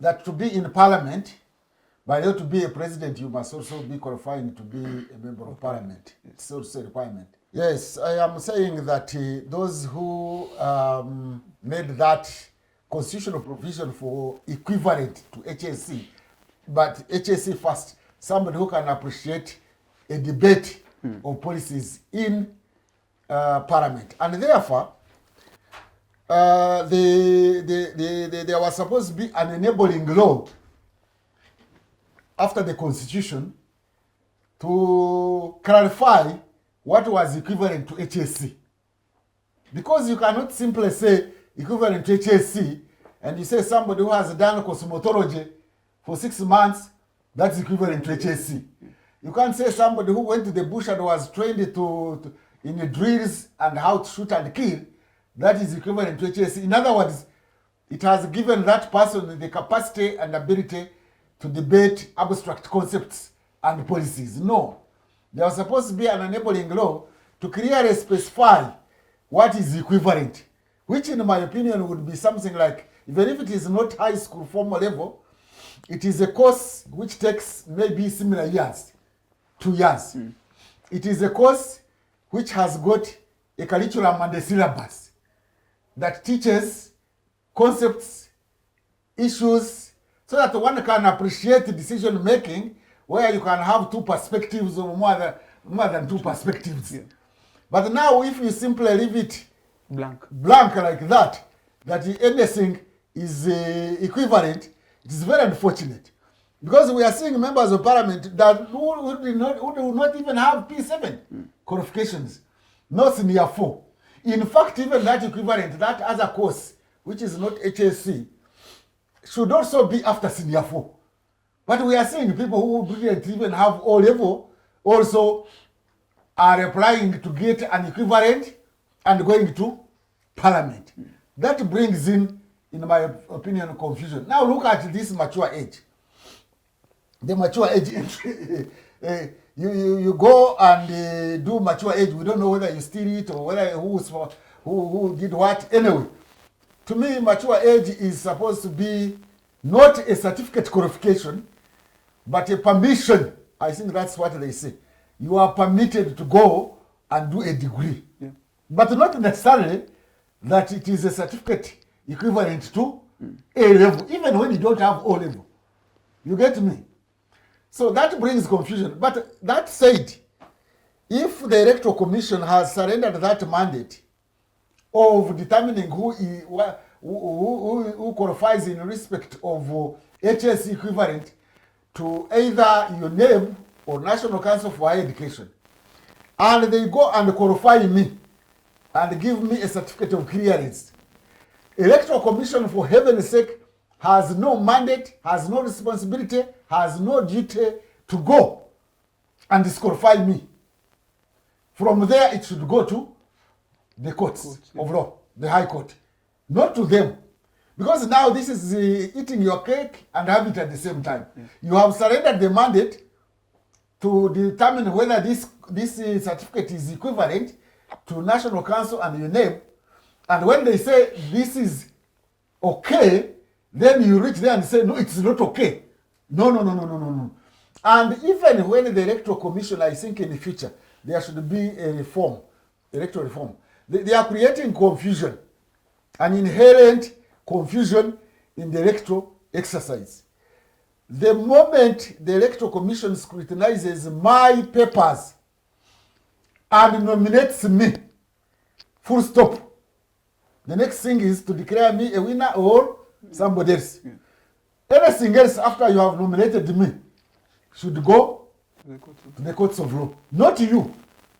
that to be in Parliament, by not to be a president, you must also be qualifying to be a member of Parliament. It's also a requirement. Yes, I am saying that those who made that constitutional provision for equivalent to HSC, but HSC first, somebody who can appreciate a debate of policies in Parliament. And therefore, there was supposed to be an enabling law after the Constitution to clarify what was equivalent to HSC. Because you cannot simply say equivalent to HSC and you say somebody who has done cosmetology for 6 months, that's equivalent to HSC. You can't say somebody who went to the bush and was trained in the drills and how to shoot and kill, that is equivalent to HSC. In other words, it has given that person the capacity and ability to debate abstract concepts and policies. No. There was supposed to be an enabling law to clearly specify what is equivalent, which in my opinion would be something like, even if it is not high school formal level, it is a course which takes maybe similar years, 2 years. It is a course which has got a curriculum and a syllabus that teaches concepts, issues, so that one can appreciate decision making where you can have two perspectives or more than two perspectives. Yeah. But now if you simply leave it blank like that anything is equivalent, it is very unfortunate. Because we are seeing members of parliament that who do not even have P7 qualifications, not senior 4. In fact, even that equivalent, that other course, which is not HSC, should also be after senior 4. But we are seeing people who didn't even have O level also are applying to get an equivalent and going to parliament. That brings in my opinion, confusion. Now look at this mature age. The mature age entry. You go and do mature age. We don't know whether you steal it or whether who did what. Anyway, to me, mature age is supposed to be not a certificate qualification, but a permission. I think that's what they say. You are permitted to go and do a degree. Yeah. But not necessarily that it is a certificate equivalent to A level, even when you don't have O level. You get me? So that brings confusion. But that said, if the Electoral Commission has surrendered that mandate of determining who qualifies in respect of HS equivalent to either UNEB or National Council for Higher Education, and they go and qualify me and give me a certificate of clearance, Electoral Commission, for heaven's sake, has no mandate, has no responsibility, has no duty to go and disqualify me. From there, it should go to the courts of law, the High Court, not to them. Because now this is eating your cake and have it at the same time. Yes. You have surrendered the mandate to determine whether this certificate is equivalent to National Council and UNEB. And when they say this is okay, then you reach there and say, no, it's not okay. No. And even when the Electoral Commission, I think in the future, there should be a reform, electoral reform. They are creating confusion, an inherent confusion in the electoral exercise. The moment the Electoral Commission scrutinizes my papers and nominates me, full stop, the next thing is to declare me a winner or somebody else. Anything else after you have nominated me should go to the courts of law, not you.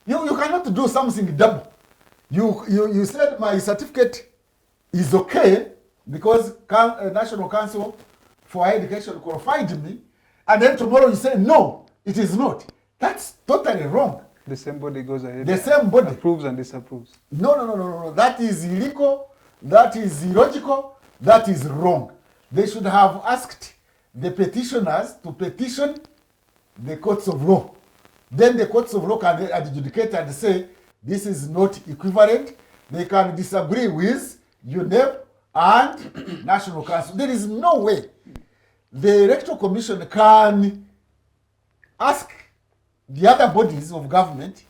You cannot do something double. You said my certificate is okay because National Council for Higher Education qualified me, and then tomorrow you say no, it is not. That's totally wrong. The same body goes ahead. The same body approves and disapproves. No. That is illegal. That is illogical. That is wrong. They should have asked the petitioners to petition the courts of law. Then the courts of law can adjudicate and say this is not equivalent. They can disagree with UNEP and National Council. There is no way the Electoral Commission can ask the other bodies of government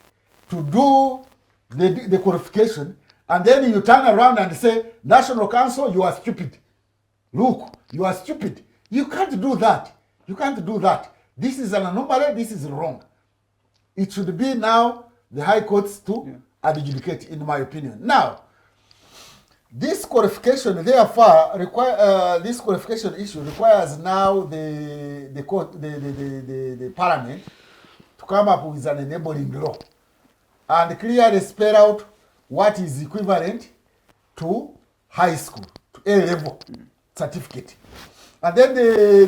to do the qualification, and then you turn around and say, National Council, you are stupid. Look, you are stupid. You can't do that. You can't do that. This is an anomaly. This is wrong. It should be now the high courts to adjudicate, in my opinion. Now, this qualification, therefore, this qualification issue requires now the court, the parliament to come up with an enabling law and clearly spell out what is equivalent to high school, to A-level certificate. And then they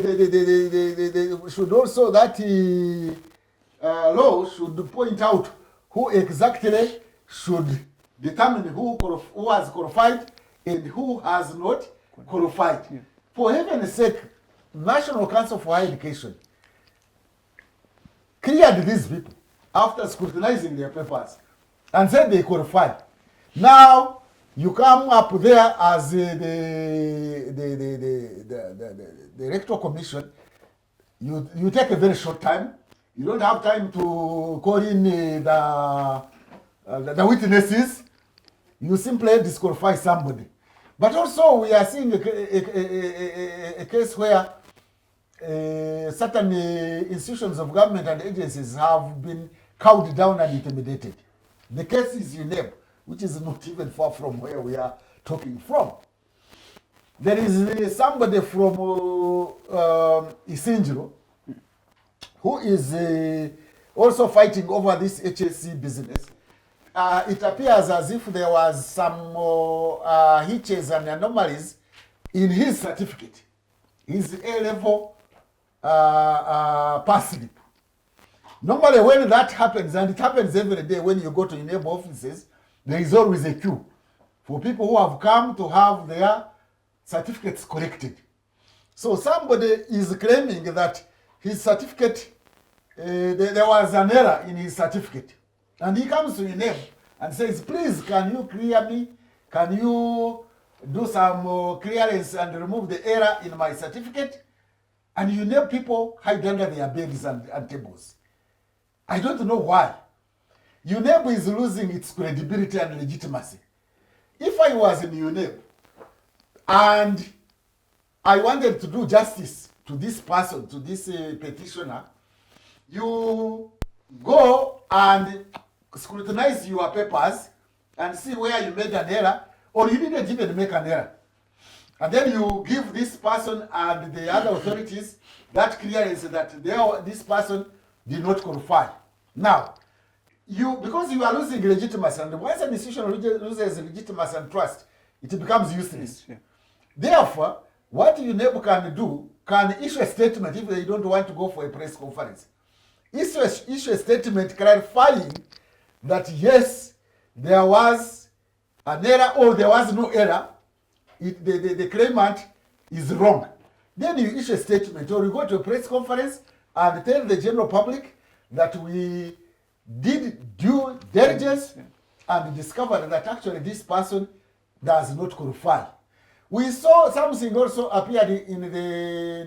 should also, that law should point out who exactly should determine who has qualified and who has not qualified. Yeah. For heaven's sake, National Council for Higher Education cleared these people after scrutinizing their papers and said they qualified. Now you come up there as the Electoral Commission. You take a very short time. You don't have time to call in the witnesses. You simply disqualify somebody. But also we are seeing a case where certain institutions of government and agencies have been cowed down and intimidated. The case is UNEP, which is not even far from where we are talking from. There is somebody from Isinjiro who is also fighting over this HSC business. It appears as if there was some hitches and anomalies in his certificate, his A-level pass slip. Normally when that happens, and it happens every day when you go to UNEP offices, there is always a queue for people who have come to have their certificates corrected. So somebody is claiming that his certificate, there was an error in his certificate. And he comes to UNEP and says, please, can you clear me? Can you do some clearance and remove the error in my certificate? And UNEP people hide under their beds and tables. I don't know why. UNEP is losing its credibility and legitimacy. If I was in UNEP and I wanted to do justice to this person, to this petitioner, you go and scrutinize your papers and see where you made an error, or you didn't even make an error. And then you give this person and the other authorities that clearance that this person did not qualify. Now, because you are losing legitimacy, and once an institution loses legitimacy and trust, it becomes useless. Yeah. Therefore, what UNEP can do, can issue a statement if they don't want to go for a press conference. Issue a statement clarifying that yes, there was an error or there was no error, the claimant is wrong. Then you issue a statement or you go to a press conference and tell the general public that we did due diligence and discovered that actually this person does not qualify. We saw something also appeared in the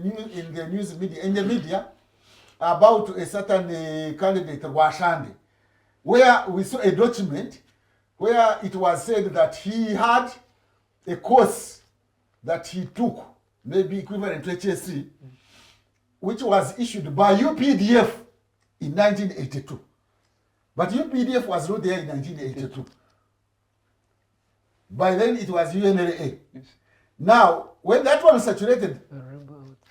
media about a certain candidate, Washande, where we saw a document where it was said that he had a course that he took, maybe equivalent to HSC, which was issued by UPDF in 1982. But UPDF was not there in 1982. By then it was UNLA. Yes. Now, when that one is saturated,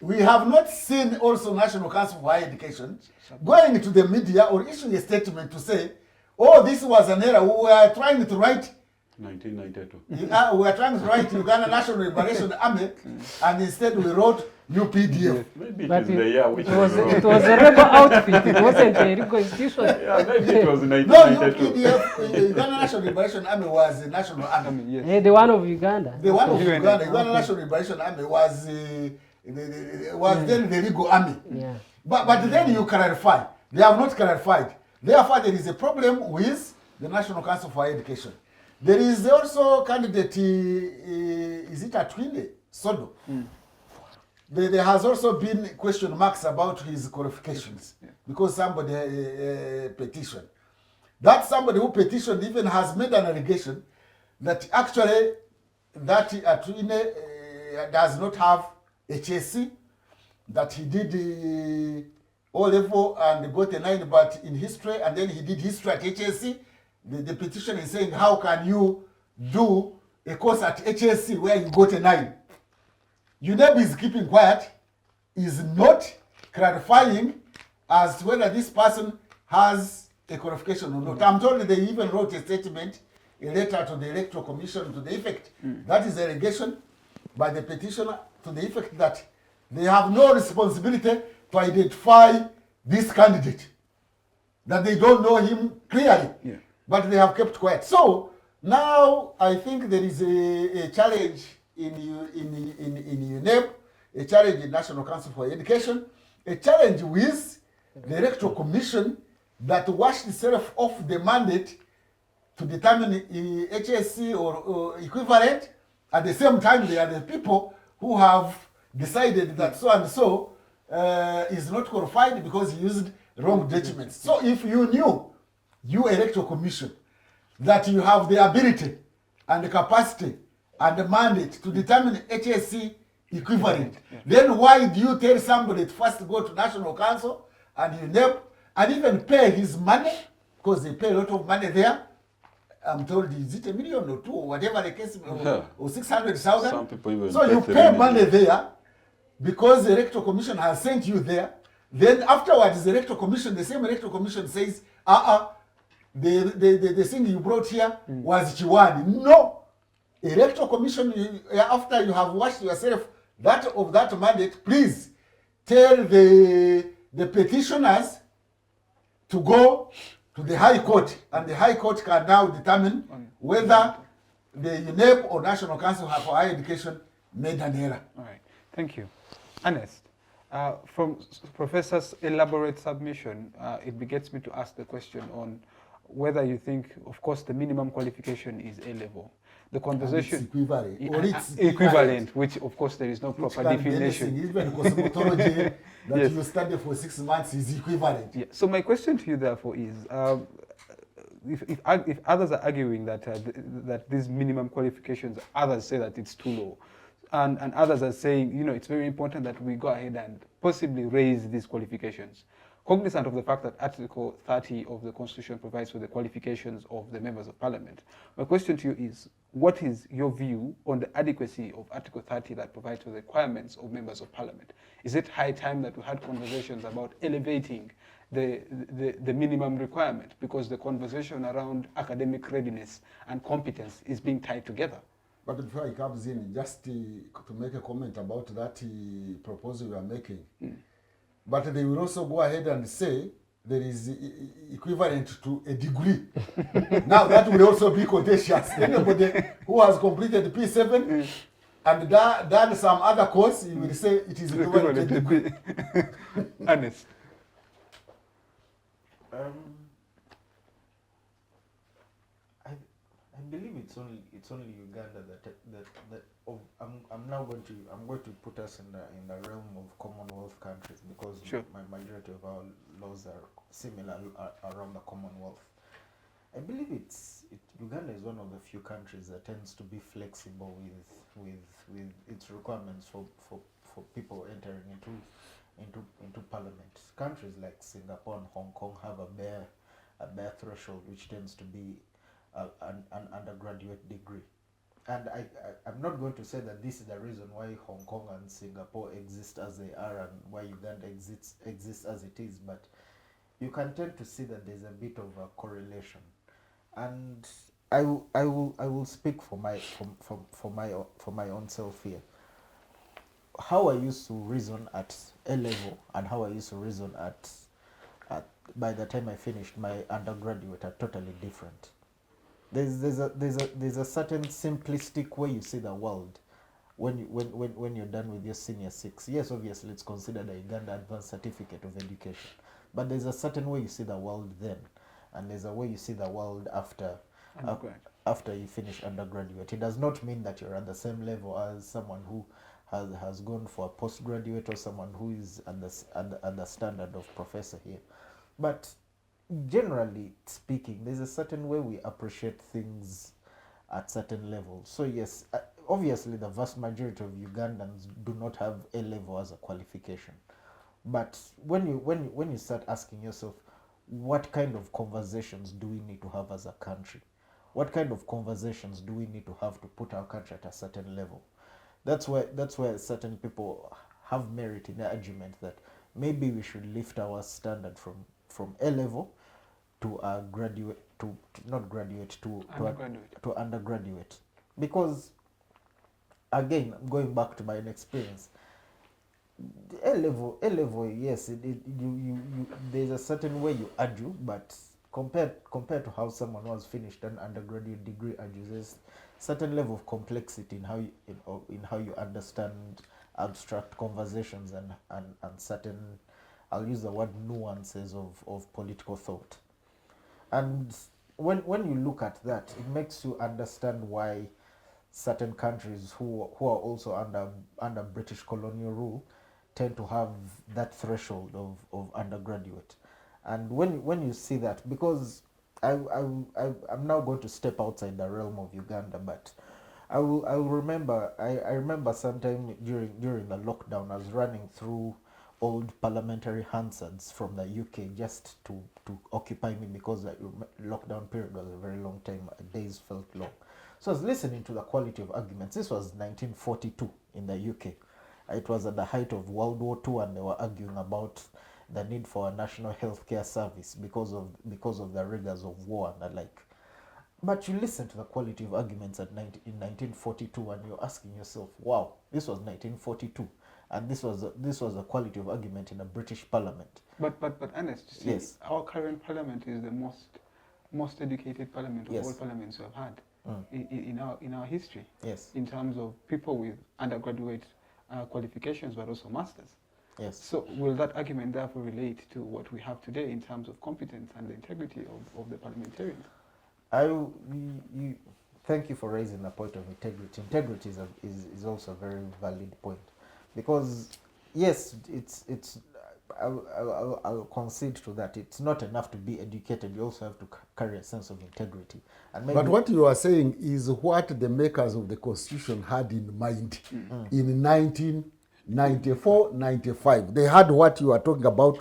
we have not seen also National Council for Higher Education going to the media or issuing a statement to say, oh, this was an error. We were trying to write 1992. we were trying to write Uganda National Liberation Army, and instead we wrote UPDF. Maybe it But is the year which was wrong. it was a rebel outfit. It wasn't a legal institution. Yeah, maybe it was No, 1992. UPDF, Uganda National Liberation Army was the national army. Eh, the one of Uganda. The one of Okay. Uganda, Uganda National Liberation Army was then the legal army. Yeah. But then you clarify. They have not clarified. Therefore, there is a problem with the National Council for Higher Education. There is also candidate, is it Atwinde Sodo? There has also been question marks about his qualifications because somebody petitioned. That somebody who petitioned even has made an allegation that actually that Atwinde does not have HSC, that he did O level and got a 9, but in history, and then he did history at HSC. The petition is saying, how can you do a course at HSC where you got a 9? UNEB is keeping quiet, is not clarifying as to whether this person has a qualification or not. I'm told they even wrote a statement, a letter to the Electoral Commission to the effect that is allegation by the petitioner to the effect that they have no responsibility to identify this candidate, that they don't know him clearly, but they have kept quiet. So now I think there is a challenge in UNEB, a challenge in National Council for Education, a challenge with the Electoral Commission that washed itself off the mandate to determine HSC or equivalent. At the same time, they are the people who have decided that so and so is not qualified because he used wrong documents. So if you knew, you Electoral Commission, that you have the ability and the capacity and the mandate to determine HSC equivalent, then why do you tell somebody to first go to National Council and UNEP and even pay his money, because they pay a lot of money there? I'm told, is it $1 million or 2 or whatever the case, or 600,000? Some people even So you 3 pay million. money there because the Electoral Commission has sent you there. Then afterwards, the Electoral Commission, the same Electoral Commission says, the thing you brought here was Chiwani. No. Electoral Commission, after you have washed yourself of that mandate, please tell the petitioners to go to the High Court, and the High Court can now determine whether the UNEP or National Council for Higher Education made an error. All right, thank you. Ernest, from Professor's elaborate submission, it begets me to ask the question on whether you think, of course, the minimum qualification is A level. The conversation It's equivalent. Yeah, Or it's equivalent, which of course there is no which proper can be definition. anything. Even cosmetology that Yes. you study for 6 months is equivalent. Yeah. So my question to you, therefore, is if others are arguing that that these minimum qualifications, others say that it's too low, and others are saying, it's very important that we go ahead and possibly raise these qualifications, cognizant of the fact that Article 30 of the Constitution provides for the qualifications of the members of Parliament. My question to you is, what is your view on the adequacy of Article 30 that provides for the requirements of members of Parliament? Is it high time that we had conversations about elevating the minimum requirement, because the conversation around academic readiness and competence is being tied together? But before he comes in, just to make a comment about that proposal you are making. But they will also go ahead and say there is equivalent to a degree. Now that will also be contentious. Anybody who has completed P7 and done some other course, you will say it is equivalent to a degree. Ernest. I believe it's only Uganda that I'm going to put us in the realm of Commonwealth countries, because Sure. my majority of our laws are similar around the Commonwealth. I believe Uganda is one of the few countries that tends to be flexible with its requirements for people entering into parliament. Countries like Singapore and Hong Kong have a bare threshold, which tends to be an undergraduate degree. I'm not going to say that this is the reason why Hong Kong and Singapore exist as they are and why Uganda exists as it is, but you can tend to see that there's a bit of a correlation. And I will speak for my own self here. How I used to reason at A level and how I used to reason at by the time I finished my undergraduate are totally different. There's a certain simplistic way you see the world when you're done with your senior 6. Yes, obviously it's considered a Uganda Advanced Certificate of Education, but there's a certain way you see the world then, and there's a way you see the world after you finish undergraduate. It does not mean that you're at the same level as someone who has gone for a postgraduate or someone who is at the standard of professor here, but generally speaking, there's a certain way we appreciate things at certain levels. So yes, obviously the vast majority of Ugandans do not have A level as a qualification. But when you start asking yourself, what kind of conversations do we need to have as a country? What kind of conversations do we need to have to put our country at a certain level? That's where certain people have merit in the argument that maybe we should lift our standard from A level to a graduate to not graduate to undergraduate, because again, going back to my own experience, A level, yes, you there's a certain way you argue, but compared to how someone who has finished an undergraduate degree argues, there's certain level of complexity in how you understand abstract conversations and certain, I'll use the word, nuances of political thought. And when you look at that, it makes you understand why certain countries who are also under British colonial rule tend to have that threshold of undergraduate. And when you see that, because I'm now going to step outside the realm of Uganda, but I will remember, I remember sometime during the lockdown, I was running through old parliamentary Hansards from the UK just to occupy me, because the lockdown period was a very long time, days felt long. So I was listening to the quality of arguments. This was 1942 in the UK. It was at the height of World War II, and they were arguing about the need for a national healthcare service because of the rigors of war and the like. But you listen to the quality of arguments in 1942, and you're asking yourself, wow, this was 1942, and this was the quality of argument in a British parliament. But Ernest, see, yes, our current parliament is the most educated parliament of yes, all parliaments we have had in our history. Yes. In terms of people with undergraduate qualifications, but also masters. Yes. So will that argument therefore relate to what we have today in terms of competence and the integrity of the parliamentarians? Thank you for raising the point of integrity. Integrity is also a very valid point, because yes, I'll concede to that. It's not enough to be educated. You also have to carry a sense of integrity. And maybe, but what you are saying is what the makers of the Constitution had in mind in 1994, 95. They had what you are talking about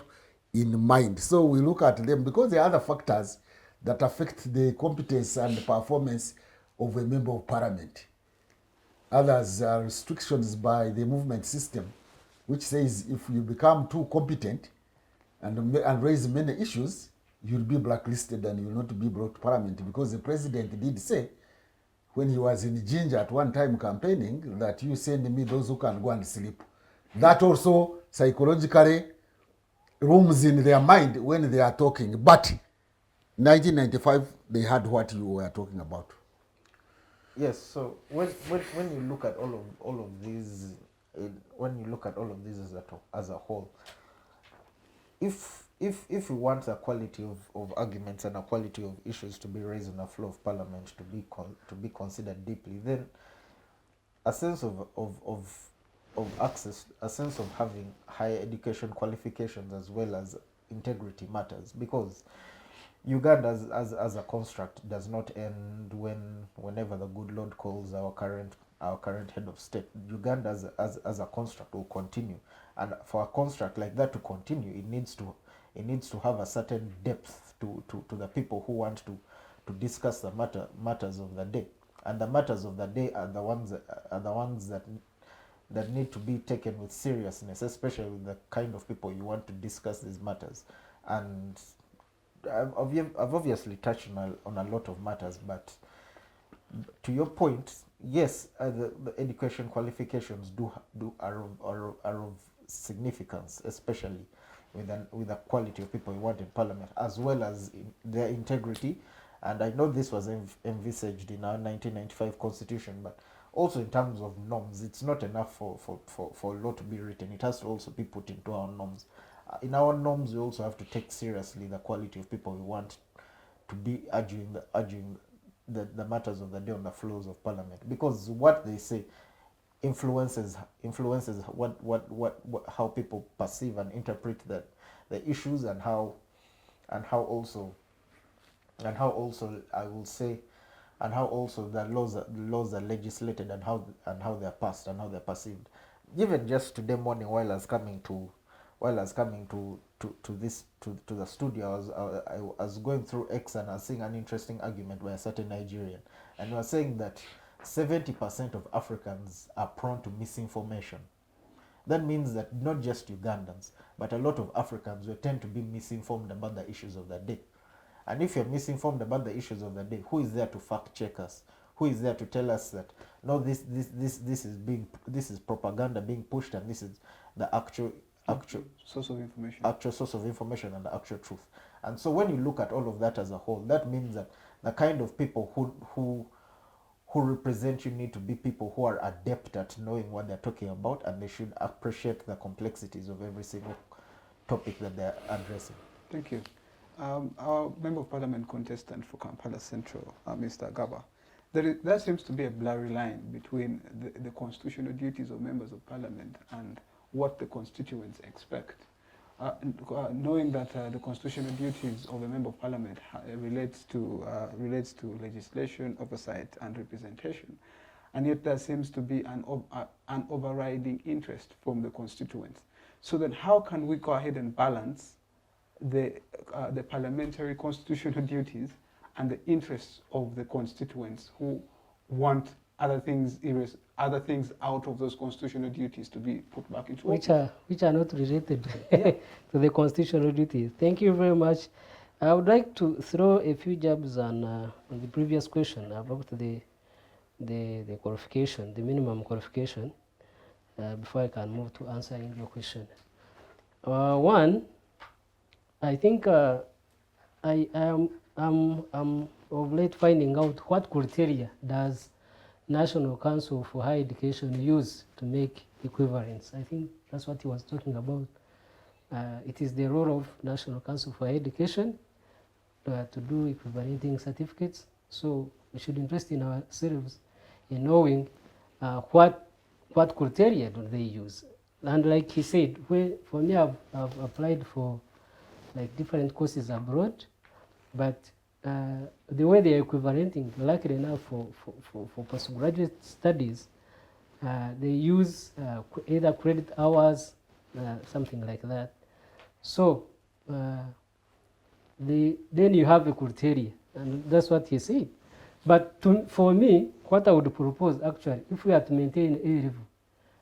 in mind. So we look at them because there are other factors that affect the competence and the performance of a member of parliament. Others are restrictions by the movement system, which says if you become too competent and raise many issues, you'll be blacklisted and you'll not be brought to parliament, because the president did say when he was in Jinja at one time campaigning that you send me those who can go and sleep. That also psychologically rooms in their mind when they are talking. But 1995, they had what you were talking about. yes. So when you look at all of these, when you look at all of these as a whole, if you want a quality of arguments and a quality of issues to be raised in the floor of parliament to be considered deeply, then a sense of access, a sense of having higher education qualifications as well as integrity matters, because Uganda as a construct does not end whenever the good Lord calls our current head of state. Uganda as a construct will continue, and for a construct like that to continue, it needs to have a certain depth to the people who want to discuss the matters of the day. and the matters of the day are the ones that need to be taken with seriousness, especially with the kind of people you want to discuss these matters. And I've obviously touched on a lot of matters, but to your point, yes, the education qualifications are of significance, especially with the quality of people you want in parliament, as well as their integrity. And I know this was envisaged in our 1995 constitution, but also in terms of norms, it's not enough for a law to be written. It has to also be put into our norms. In our norms, we also have to take seriously the quality of people we want to be arguing the matters of the day on the floors of parliament, because what they say influences what how people perceive and interpret the issues, and how also I will say, and how also the laws are legislated, and how they're passed and how they're perceived. Even just today morning, while I was coming to the studio, I was going through X, and I was seeing an interesting argument by a certain Nigerian, and he was saying that 70% of Africans are prone to misinformation. That means that not just Ugandans, but a lot of Africans will tend to be misinformed about the issues of the day. And if you're misinformed about the issues of the day, who is there to fact check us? Who is there to tell us that no, this is propaganda being pushed, and this is the actual source of information, and the actual truth? And so when you look at all of that as a whole, that means that the kind of people who represent you need to be people who are adept at knowing what they're talking about, and they should appreciate the complexities of every single topic that they're addressing. Thank you. Our Member of Parliament contestant for Kampala Central, Mr. Gaba, there seems to be a blurry line between the constitutional duties of members of Parliament and what the constituents expect. Knowing that the constitutional duties of a Member of Parliament relates to legislation, oversight and representation, and yet there seems to be an overriding interest from the constituents. So then how can we go ahead and balance the parliamentary constitutional duties and the interests of the constituents who want other things out of those constitutional duties to be put back into which are not related to the constitutional duties? Thank you very much. I would like to throw a few jabs on the previous question about the qualification, the minimum qualification, before I can move to answering your question. One, I think I am of late finding out what criteria does National Council for Higher Education use to make equivalence. I think that's what he was talking about. It is the role of National Council for Higher Education to do equivalenting certificates. So we should invest in ourselves in knowing what criteria do they use. And like he said, for me, I've applied for like different courses abroad, but the way they are equivalenting, luckily enough for postgraduate studies, they use either credit hours, something like that. So then you have a criteria, and that's what he said. But for me, what I would propose actually, if we are to maintain A level,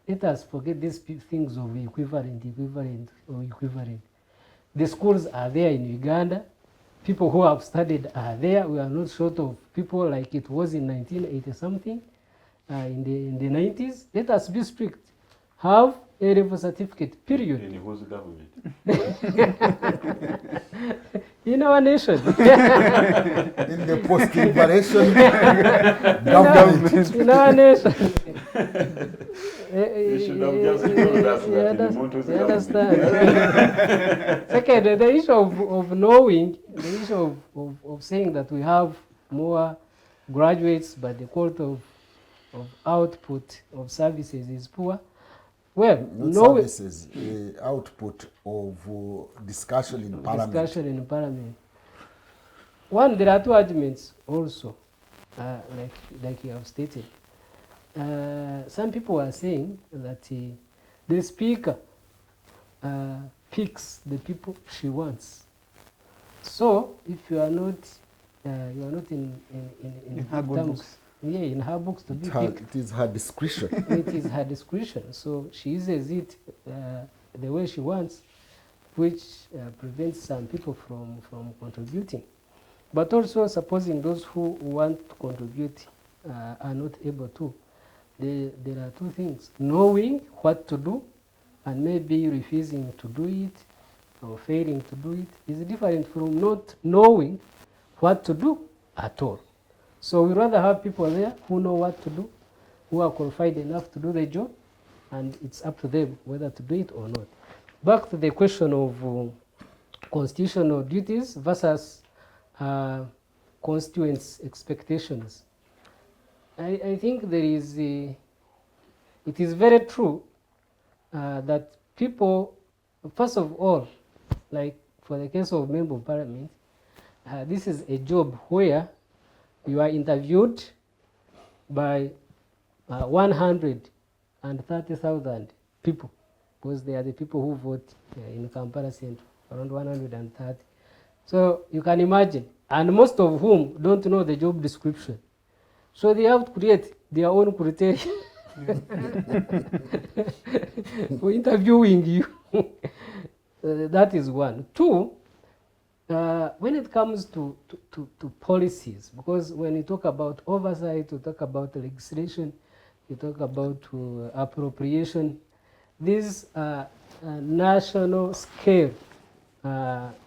let us forget these things of equivalent. The schools are there in Uganda. People who have studied are there. We are not short of people like it was in 1980 something, in the 90s. Let us be strict. Have A level certificate, period. In whose government? In our nation. In the post-liberation government. In our nation. You should have just told us that in Moto's you government. understand? Second, the issue of knowing, the issue of saying that we have more graduates, but the quality of output of services is poor. Well, Not services, the output of discussion in parliament. Discussion in parliament. One, there are two arguments also, like you have stated. Some people are saying that the speaker picks the people she wants. So if you are not in her good terms, books. yeah, in her books to be It, picked. it is her discretion. It is her discretion. So she uses it the way she wants, which prevents some people from contributing. But also, supposing those who want to contribute are not able to, there are two things: knowing what to do and maybe refusing to do it or failing to do it is different from not knowing what to do at all. So we rather have people there who know what to do, who are qualified enough to do the job, and it's up to them whether to do it or not. Back to the question of constitutional duties versus constituents' expectations. I think there is it is very true that people, first of all, like for the case of member of parliament, this is a job where you are interviewed by 130,000 people, because they are the people who vote in Kampala Central, around 130. So you can imagine, and most of whom don't know the job description. So they have to create their own criteria for interviewing you. That is one. Two, when it comes to policies, because when you talk about oversight, you talk about legislation, you talk about appropriation, these national scale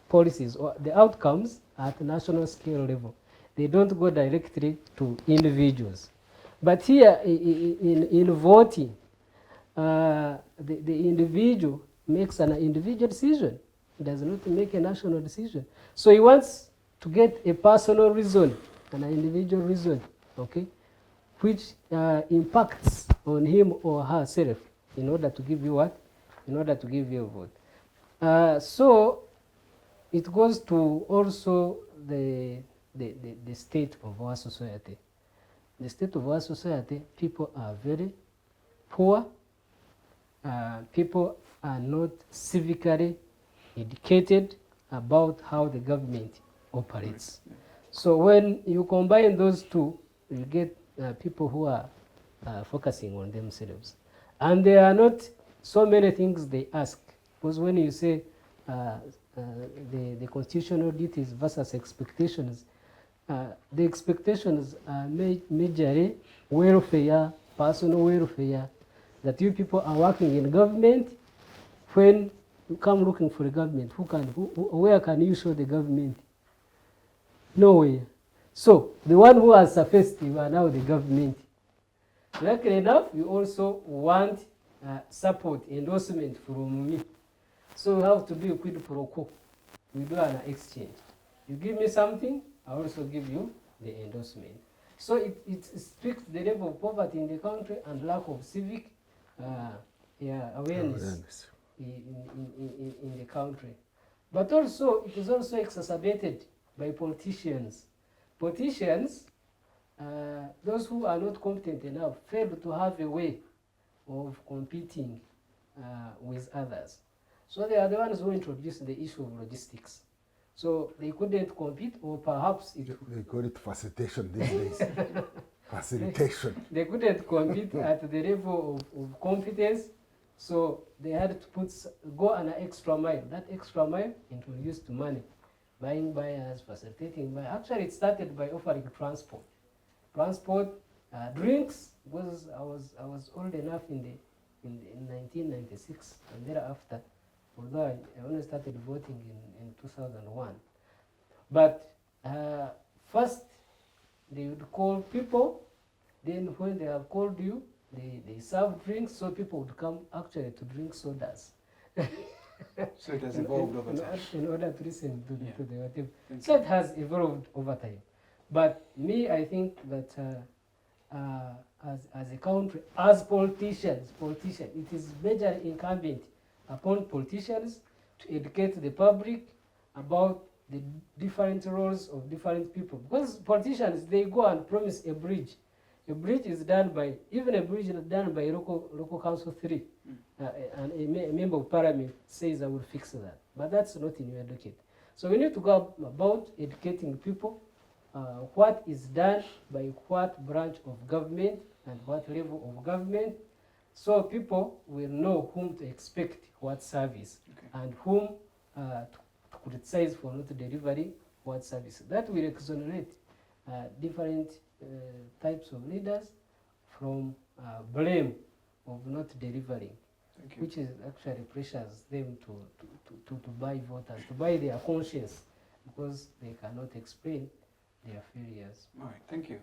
policies, or the outcomes at national scale level, they don't go directly to individuals. But here in voting, the individual makes an individual decision. He does not make a national decision. So he wants to get a personal reason, an individual reason, okay, which impacts on him or herself in order to give you what? In order to give you a vote. So it goes to also the state of our society. The state of our society, people are very poor. People are not civically educated about how the government operates. So when you combine those two, you get people who are focusing on themselves. And there are not so many things they ask. Because when you say the constitutional duties versus expectations, the expectations are majorly welfare, personal welfare, that you people are working in government. When you come looking for the government, where can you show the government? Nowhere. So the one who has surfaced, you are now the government. Luckily enough, you also want support, endorsement from me. So you have to do a quid pro quo. We do an exchange. You give me something, I also give you the endorsement. So it speaks to the level of poverty in the country and lack of civic awareness in the country. But also, it is also exacerbated by politicians. Politicians, those who are not competent enough, fail to have a way of competing with others. So they are the ones who introduced the issue of logistics. So they couldn't compete, or perhaps They call it facilitation these days. Facilitation. They couldn't compete at the level of competence, so they had to go an extra mile. That extra mile introduced money, buying buyers, facilitating buyers. Actually, it started by offering transport, drinks. Because I was old enough in 1996, and thereafter, although I only started voting in 2001. But first, they would call people. Then when they have called you, they serve drinks, so people would come actually to drink sodas. So it has evolved over time. In order to listen to the whatever. So it has evolved over time. But me, I think that as a country, as politicians, it is majorly incumbent upon politicians to educate the public about the different roles of different people. Because politicians, they go and promise a bridge. A bridge is done by, even a bridge is done by local council 3. And a member of parliament says, I will fix that. But that's not in your docket. So we need to go about educating people what is done by what branch of government and what level of government, so people will know whom to expect what service and whom to criticize for not delivering what service. That will exonerate different types of leaders from blame of not delivering, which is actually pressures them to buy voters, to buy their conscience, because they cannot explain their failures. All right, thank you.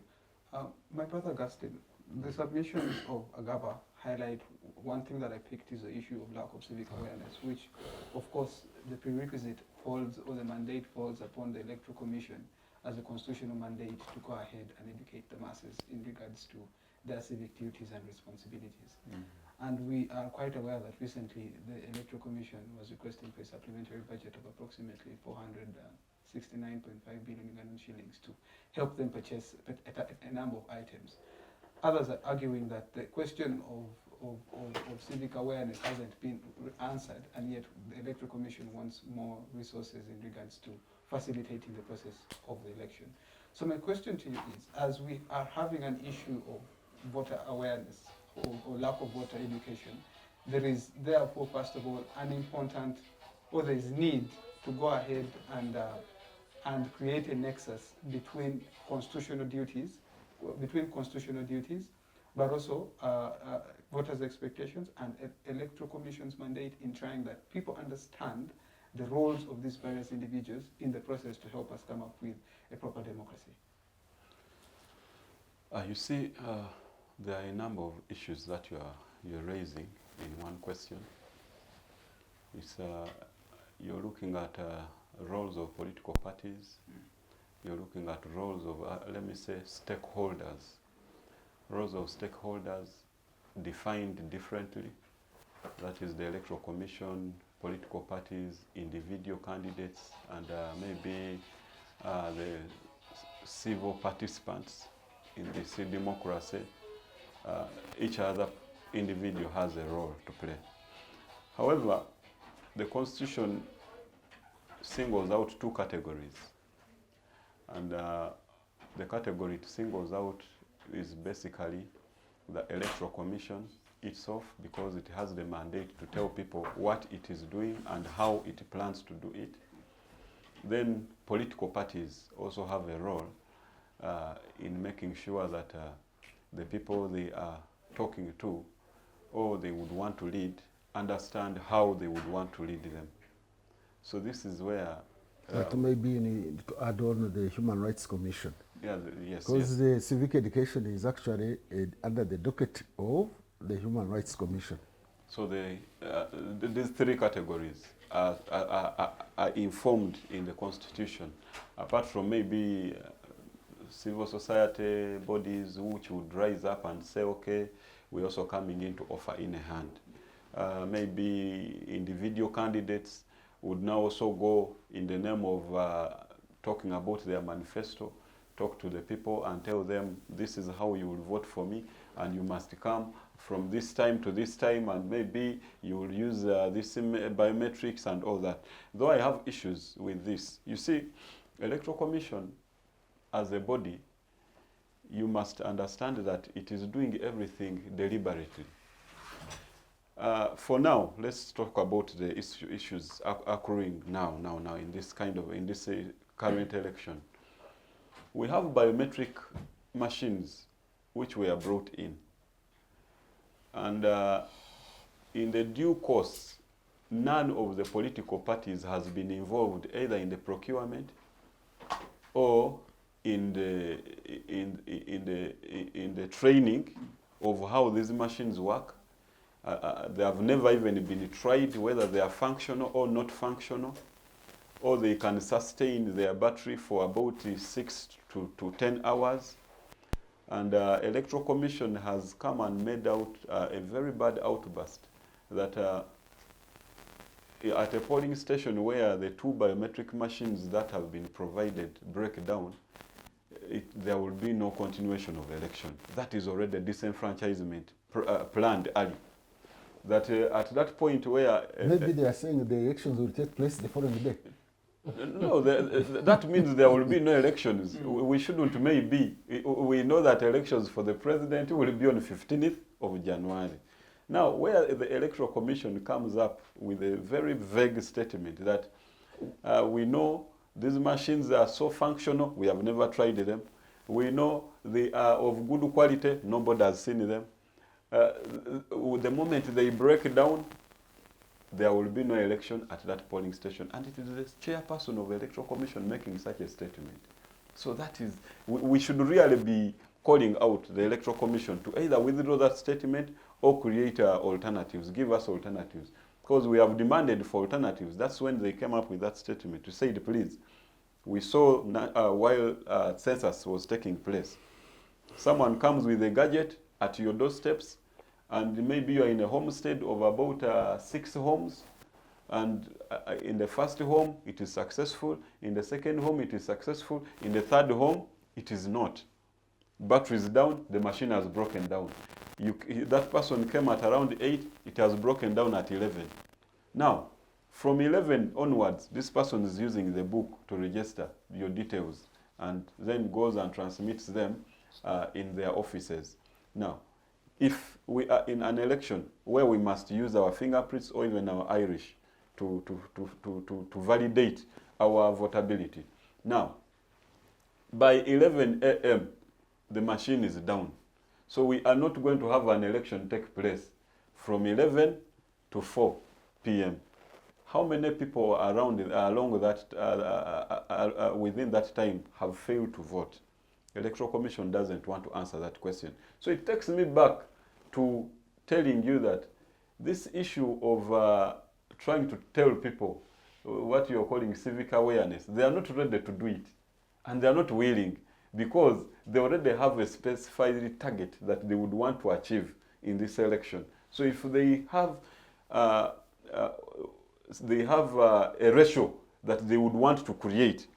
My brother Augustine, the submissions of Agaba highlight one thing that I picked is the issue of lack of civic awareness, which, of course, the prerequisite falls, or the mandate falls upon the Electoral Commission as a constitutional mandate to go ahead and educate the masses in regards to their civic duties and responsibilities. And we are quite aware that recently the Electoral Commission was requesting for a supplementary budget of approximately 469.5 billion Ugandan shillings to help them purchase a number of items. Others are arguing that the question of civic awareness hasn't been answered, and yet the Electoral Commission wants more resources in regards to facilitating the process of the election. So my question to you is, as we are having an issue of voter awareness or lack of voter education, there is therefore, first of all, an important, or there is need to go ahead and create a nexus between constitutional duties, but also voters' expectations and Electoral Commission's mandate in trying that people understand the roles of these various individuals in the process to help us come up with a proper democracy. You see, there are a number of issues that you're raising in one question. It's, you're looking at roles of political parties. You're looking at roles of, let me say, stakeholders. Roles of stakeholders defined differently. That is the Electoral Commission, political parties, individual candidates, and maybe the civil participants in this democracy. Each other individual has a role to play. However, the Constitution singles out two categories. And the category it singles out is basically the Electoral Commission itself, because it has the mandate to tell people what it is doing and how it plans to do it. Then political parties also have a role in making sure that the people they are talking to, or they would want to lead, understand how they would want to lead them. So this is where... But maybe you need to add on the Human Rights Commission. Yeah, yes. Because the civic education is actually under the docket of the Human Rights Commission. So these three categories are informed in the Constitution, apart from maybe civil society bodies which would rise up and say, okay, we're also coming in to offer in a hand. Maybe individual candidates would now also go in the name of talking about their manifesto, talk to the people and tell them this is how you will vote for me, and you must come from this time to this time, and maybe you will use this biometrics and all that. Though I have issues with this. You see, Electoral Commission as a body, you must understand that it is doing everything deliberately. For now, let's talk about the issues occurring now in this current election. We have biometric machines which were brought in, and in the due course, none of the political parties has been involved either in the procurement or in the training of how these machines work. They have never even been tried whether they are functional or not functional, or they can sustain their battery for about 6 to 10 hours. And Electoral Commission has come and made out a very bad outburst that at a polling station where the two biometric machines that have been provided break down, there will be no continuation of election. That is already disenfranchisement planned early. That at that point where... Maybe they are saying the elections will take place the following day. No, that means there will be no elections. We shouldn't maybe. We know that elections for the president will be on 15th of January. Now, where the Electoral Commission comes up with a very vague statement that we know these machines are so functional, we have never tried them. We know they are of good quality, nobody has seen them. The moment they break down, there will be no election at that polling station. And it is the chairperson of the Electoral Commission making such a statement. So that is, we should really be calling out the Electoral Commission to either withdraw that statement or create alternatives, give us alternatives. Because we have demanded for alternatives. That's when they came up with that statement to say, please, we saw while census was taking place, someone comes with a gadget at your doorsteps, and maybe you are in a homestead of about 6 homes, and in the first home it is successful, in the second home it is successful, in the third home it is not. Battery is down, the machine has broken down. That person came at around 8, it has broken down at 11. Now, from 11 onwards, this person is using the book to register your details and then goes and transmits them in their offices. Now, if we are in an election where we must use our fingerprints or even our iris to validate our votability. Now, by 11 a.m., the machine is down. So we are not going to have an election take place from 11 to 4 p.m. How many people around along that within that time have failed to vote? The Electoral Commission doesn't want to answer that question. So it takes me back to telling you that this issue of trying to tell people what you're calling civic awareness, they are not ready to do it. And they are not willing, because they already have a specified target that they would want to achieve in this election. So if they have a ratio that they would want to create,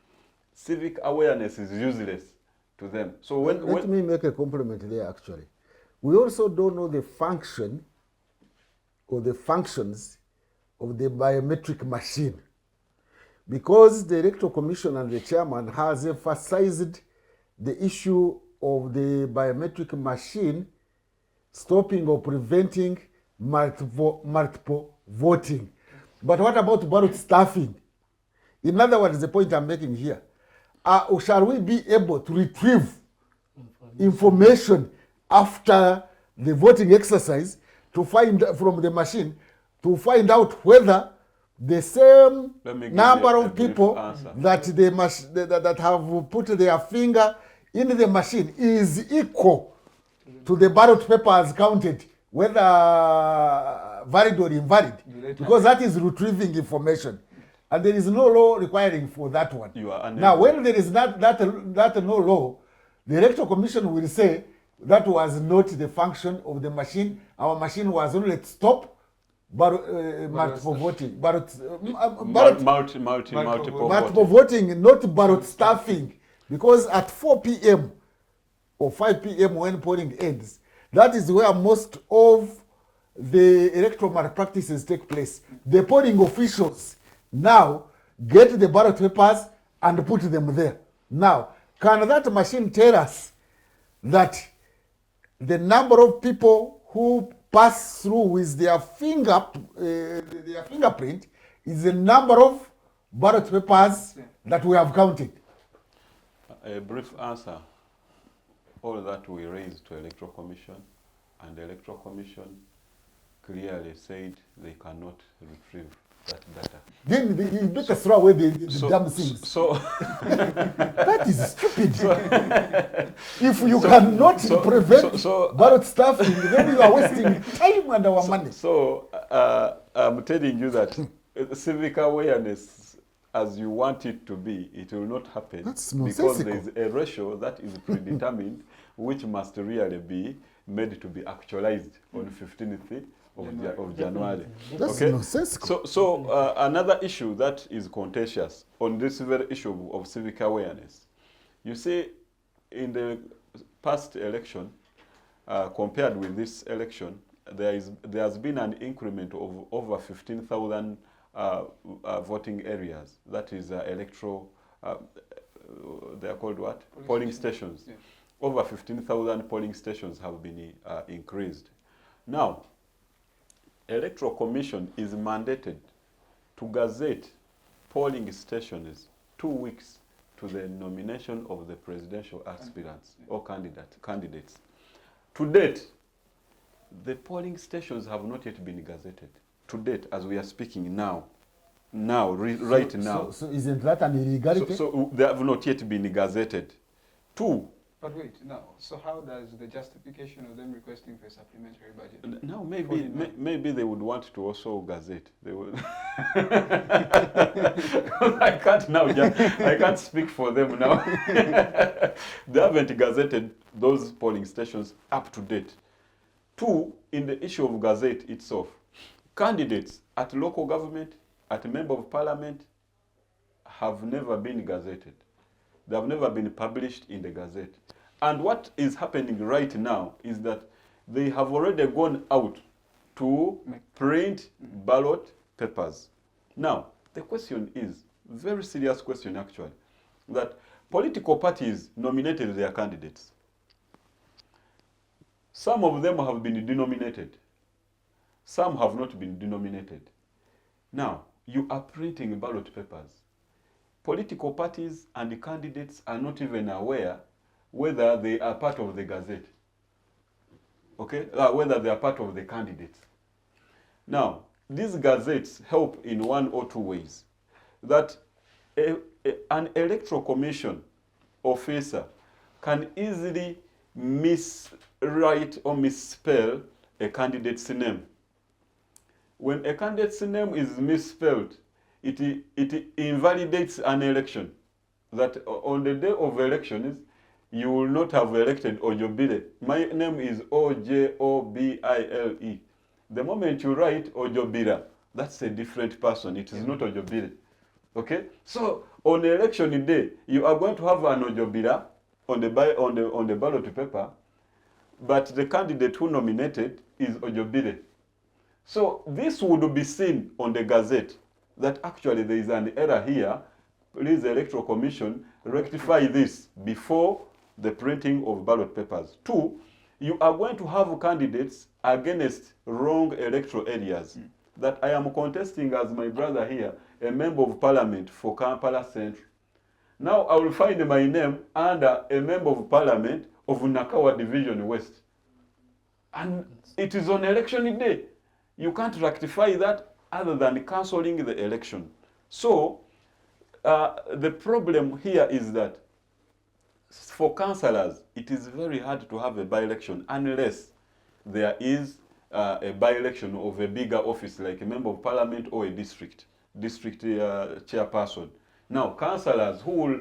civic awareness is useless to them. So let me make a compliment there actually. We also don't know the function or the functions of the biometric machine, because the Electoral Commission and the chairman has emphasized the issue of the biometric machine stopping or preventing multiple voting. But what about ballot stuffing? In other words, the point I'm making here, shall we be able to retrieve information after the voting exercise to find from the machine to find out whether the same number of people that that have put their finger in the machine is equal to the ballot papers counted, whether valid or invalid, because that is retrieving information, and there is no law requiring for that one. Now, when there is not that no law, the Electoral Commission will say that was not the function of the machine. Our machine was only to stop multiple voting, multiple voting, not ballot stuffing, because at 4 p.m. or 5 p.m. when polling ends, that is where most of the electoral malpractices take place. The polling officials now get the ballot papers and put them there. Now, can that machine tell us that the number of people who pass through with their fingerprint is the number of ballot papers that we have counted? A brief answer. All that we raised to Electoral Commission, and the Electoral Commission clearly said they cannot retrieve that data. Then you better throw away the damn things. So that is stupid. If you cannot prevent ballot stuffing, then you are wasting time and our money. So I'm telling you that civic awareness, as you want it to be, it will not happen. That's because nonsensical. there is a ratio that is predetermined, which must really be made to be actualized on 15th of January. That's nonsensical. So another issue that is contentious on this very issue of civic awareness. You see, in the past election, compared with this election, there has been an increment of over 15,000 voting areas. That is electoral, they are called what? Polling stations. Yeah. Over 15,000 polling stations have been increased. Now, Electoral Commission is mandated to gazette polling stations 2 weeks to the nomination of the presidential aspirants or candidates. To date, the polling stations have not yet been gazetted. To date, as we are speaking now, right now. So isn't that an illegality? So they have not yet been gazetted. Two, But wait, now, so how does the justification of them requesting for a supplementary budget? now maybe they would want to also gazette. They would. I can't speak for them now. They haven't gazetted those polling stations up to date. Two, in the issue of gazette itself, candidates at local government, at member of parliament, have never been gazetted. They have never been published in the gazette. And what is happening right now is that they have already gone out to print ballot papers. Now, the question is, very serious question actually, that political parties nominated their candidates. Some of them have been denominated. Some have not been denominated. Now, you are printing ballot papers. Political parties and the candidates are not even aware whether they are part of the gazette. Okay? Whether they are part of the candidates. Now, these gazettes help in one or two ways. That an electoral commission officer can easily miswrite or misspell a candidate's name. When a candidate's name is misspelled, it invalidates an election. That on the day of elections, you will not have elected Ojobile. My name is Ojobile. The moment you write Ojobira, that's a different person. It is not Ojobile. Okay? So on election day, you are going to have an Ojobira on the ballot paper, but the candidate who nominated is Ojobile. So this would be seen on the gazette that actually there is an error here. Please, Electoral Commission, rectify this before the printing of ballot papers. Two, you are going to have candidates against wrong electoral areas. That I am contesting as my brother here, a member of parliament for Kampala Central. Now I will find my name under a member of parliament of Nakawa Division West. And it is on election day. You can't rectify that other than cancelling the election. So the problem here is that for councillors, it is very hard to have a by-election unless there is a by-election of a bigger office like a member of parliament or a district chairperson. Now, councillors who will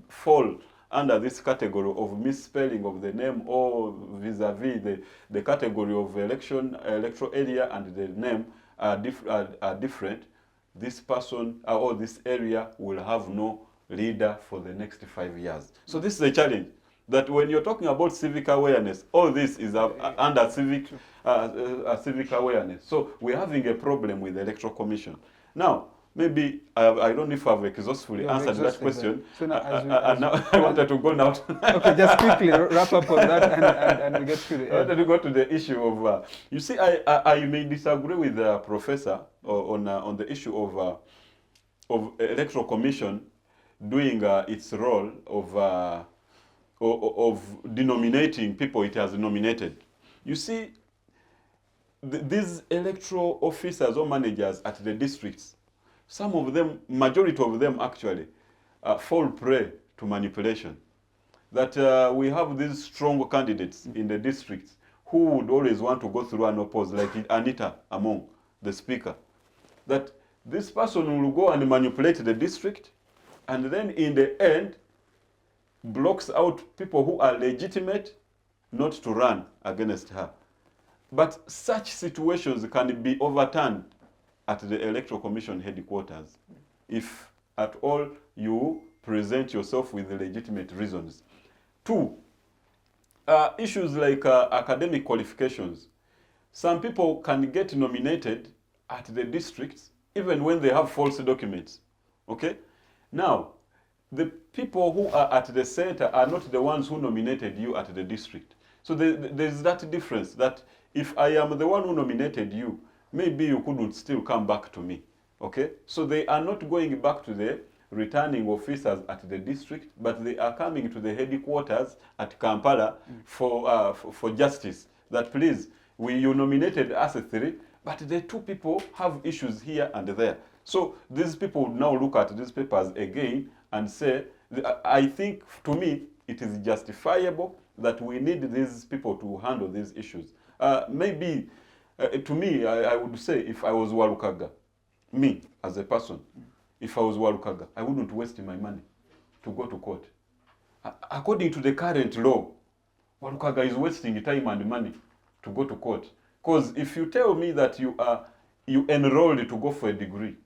fall under this category of misspelling of the name or vis-a-vis the category of electoral area and the name are different, this person or this area will have no leader for the next 5 years. So this is a challenge, that when you're talking about civic awareness, all this is under civic awareness. So we're having a problem with the Electoral Commission. Now, maybe, I don't know if I've exhaustively answered that question. So now, I wanted to go now. Okay, just quickly wrap up on that and we get to the I wanted to go to the issue of, you see, I may disagree with the professor on the issue of Electoral Commission doing its role of denominating people it has nominated. You see, these electoral officers or managers at the districts, some of them, majority of them actually, fall prey to manipulation. That we have these strong candidates in the districts who would always want to go through and oppose, like Anita Among, the speaker. That this person will go and manipulate the district, and then in the end, blocks out people who are legitimate not to run against her. But such situations can be overturned at the Electoral Commission headquarters if at all you present yourself with legitimate reasons. Two, issues like academic qualifications. Some people can get nominated at the districts even when they have false documents. Okay? Now, the people who are at the center are not the ones who nominated you at the district. So there's that difference, that if I am the one who nominated you, maybe you couldn't still come back to me. Okay? So they are not going back to the returning officers at the district, but they are coming to the headquarters at Kampala for justice. That please, you nominated us three, but the two people have issues here and there. So these people would now look at these papers again and say, I think, to me, it is justifiable that we need these people to handle these issues. Maybe, to me, I would say, if I was Walukaga, me as a person, if I was Walukaga, I wouldn't waste my money to go to court. According to the current law, Walukaga is wasting time and money to go to court. Because if you tell me that you enrolled to go for a degree,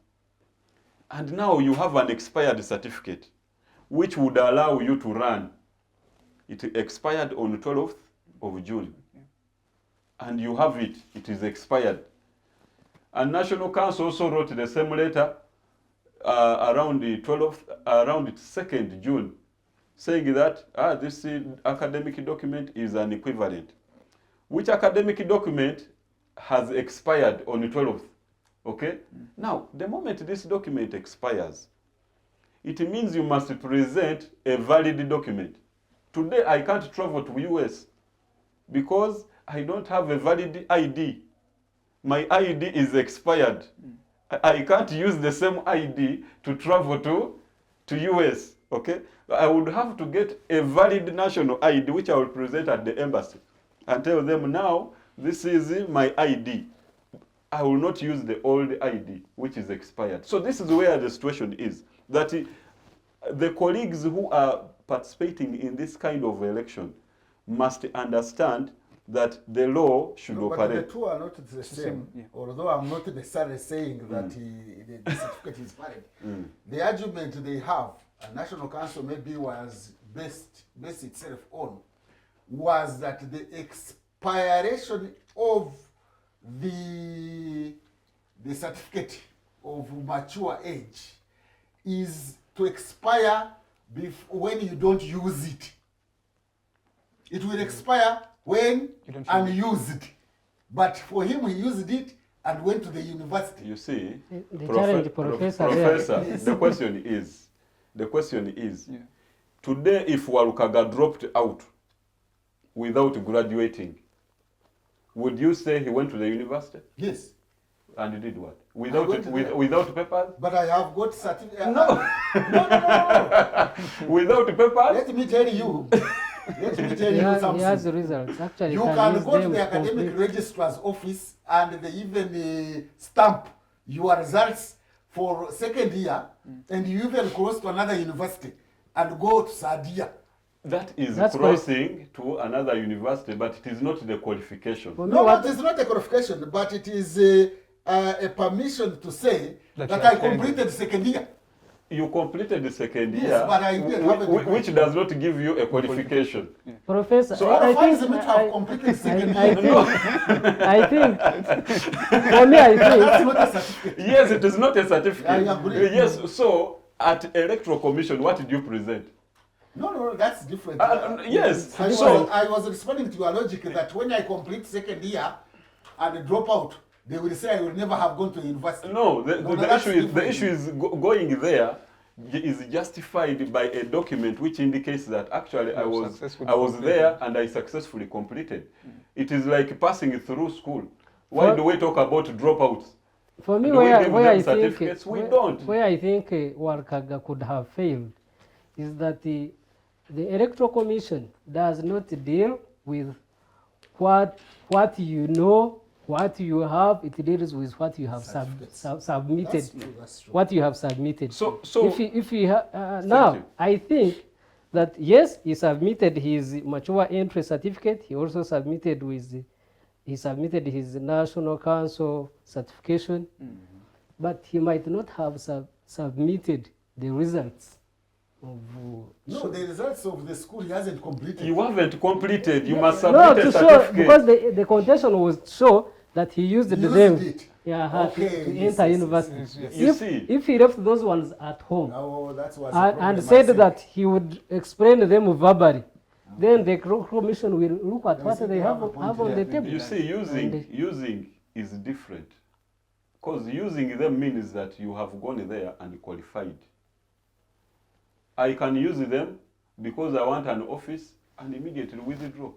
and now you have an expired certificate, which would allow you to run. It expired on the 12th of June. And you have it. It is expired. And National Council also wrote the same letter around the 2nd June, saying that this academic document is an equivalent. Which academic document has expired on the 12th? Okay? Now, the moment this document expires, it means you must present a valid document. Today, I can't travel to US because I don't have a valid ID. My ID is expired. I can't use the same ID to travel to US. Okay? I would have to get a valid national ID, which I will present at the embassy and tell them, now, this is my ID. I will not use the old ID, which is expired. So this is where the situation is. That the colleagues who are participating in this kind of election must understand that the law should operate. But the two are not the same. Yeah. Although I'm not necessarily saying that the certificate is valid. The argument they have, a National Council maybe was based itself on, was that the expiration of the certificate of mature age is to expire when you don't use it. It will expire when unused. But for him, he used it and went to the university. You see, The challenge, Professor, the question is, today if Walukaga dropped out without graduating, would you say he went to the university? Yes. And he did what? Without papers? But I have got certificate. No. No. Without papers? Let me tell you. He has the results. Actually, You can go to the academic registrar's office and they even stamp your results for second year, and you even cross to another university and go to Sadia. That's crossing to another university, but it is not the qualification. No, it is not a qualification, but it is a permission to say that I completed the second year. You completed the second year, Yes, but I didn't have a degree. which does not give you a qualification. Professor, So I What is think, the meaning of completed second I year? think, for me, I That's think, not a certificate. Yes, it is not a certificate. I agree. Yes, so at Electoral Commission, what did you present? No, that's different. Yes, I was responding to your logic that when I complete second year and drop out, they will say I will never have gone to university. No, the that's issue is different. going there is justified by a document which indicates that actually I was there and I successfully completed. It is like passing through school. Why do we talk about dropouts? for me, Do we where give I them think, certificates? We don't. where I think Walukaga could have failed is that the Electoral Commission does not deal with what you know, what you have. It deals with what you have submitted. That's true. What you have submitted. So if you now, you. I think that yes, he submitted his mature entry certificate. He also submitted his National Council certification, but he might not have submitted the results of. No, the results of the school he hasn't completed. you haven't completed. You must No, submit a to show, certificate. because the contention was to show that he used Used them it. to Okay, yes, enter yes, university. yes, yes. You If, see, if he left those ones at home Oh, that was a and problem I said think. that he would explain them verbally, then the commission will look at They what see they they have, have a point have on there. the table. you see, And- using is different. Because using them means that you have gone there and qualified. I can use them because I want an office and immediately withdraw.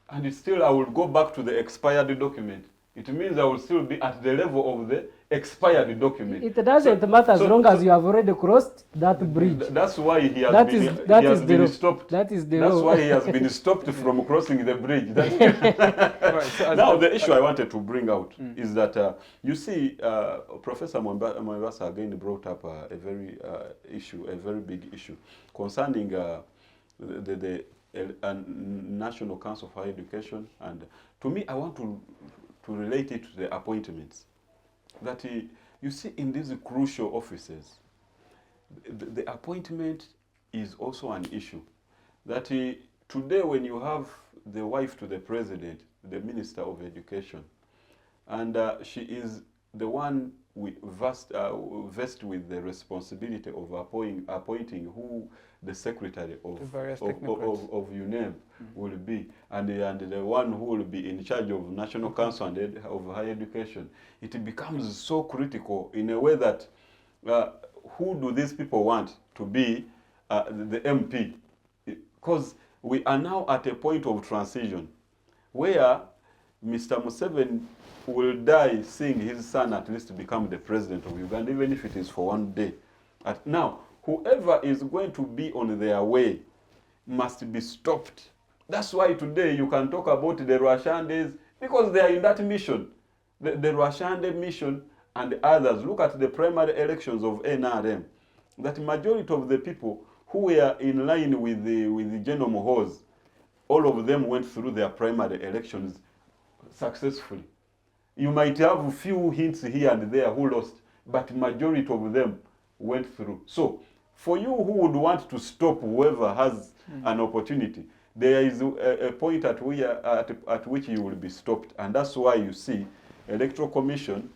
And still I will go back to the expired document. It means I will still be at the level of the expired document. It doesn't matter as long as you have already crossed that bridge. That's why he has That been, is- he that has is the been law. stopped. That is the That's law. why he has been stopped from crossing the bridge. Right, so as Now, the issue I wanted to bring out is that you see, Professor Mwambasa again brought up a very a very big issue concerning the National Council for Higher Education, and to me, I want to relate it to the appointments. That you see, in these crucial offices, the appointment is also an issue. That today, when you have the wife to the president, the Minister of Education, and she is the one vested with the responsibility of appointing who the secretary of The various of technocrats. UNEB will be, and the one who will be in charge of National Council and of Higher Education. It becomes so critical in a way that who do these people want to be the MP? Because we are now at a point of transition where Mr. Museveni will die seeing his son at least become the president of Uganda, even if it is for one day. Now, whoever is going to be on their way must be stopped. That's why today you can talk about the Rwashandes, because they are in that mission. The Rwashande mission and others. Look at the primary elections of NRM. That majority of the people who were in line with the General Muhoozi, all of them went through their primary elections successfully. You might have a few hints here and there who lost, but majority of them went through. So, for you who would want to stop whoever has an opportunity, there is a point at which you will be stopped. And that's why you see Electoral Commission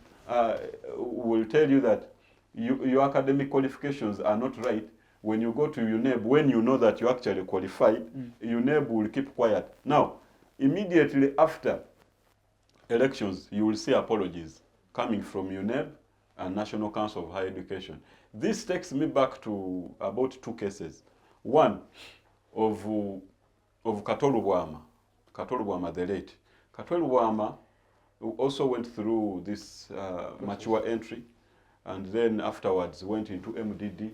will tell you that your academic qualifications are not right. When you go to UNEB, when you know that you actually qualified, UNEB will keep quiet. Now, immediately after elections, you will see apologies coming from UNEB and National Council of Higher Education. This takes me back to about two cases. One of Katolu Bwama the late. Katolu Bwama also went through this mature entry, and then afterwards went into MDD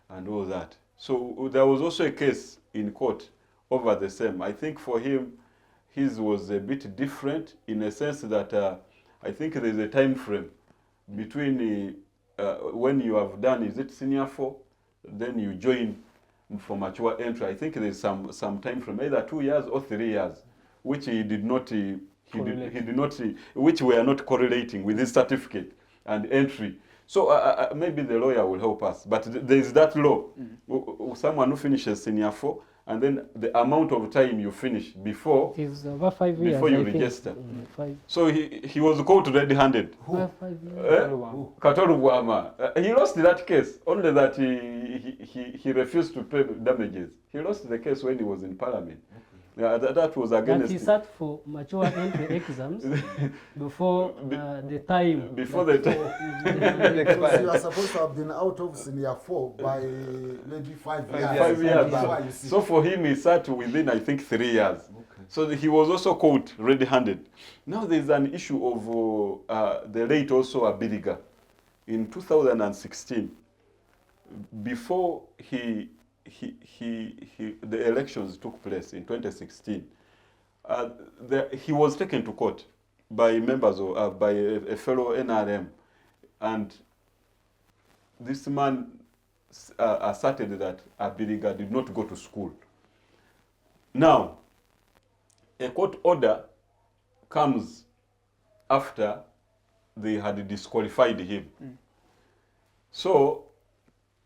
and all that. So there was also a case in court over the same. I think for him, his was a bit different in a sense that I think there's a time frame between when you have done, is it senior 4, then you join for mature entry. I think there's some time frame, either 2 years or 3 years, which he did not, which were not correlating with his certificate and entry. So maybe the lawyer will help us. But there is that law. Someone who finishes senior 4, and then the amount of time you finish before It is over 5 years. before you I think. register. 5, So he was caught red-handed. over 5 years. Katolu Bwama. He lost that case, only that he refused to pay damages. He lost the case when he was in parliament. That was That against he sat for mature entry exams before the time. before the time. Because you are supposed to have been out of senior 4 by maybe 5 years. 5 years. That's why you see. So for him, he sat within, I think, 3 years. Okay. So he was also caught red-handed. Now there's an issue of the late also Abiriga. In 2016, before the elections took place in 2016, he was taken to court by members of, by a fellow NRM, and this man asserted that Abiriga did not go to school. Now, a court order comes after they had disqualified him. So,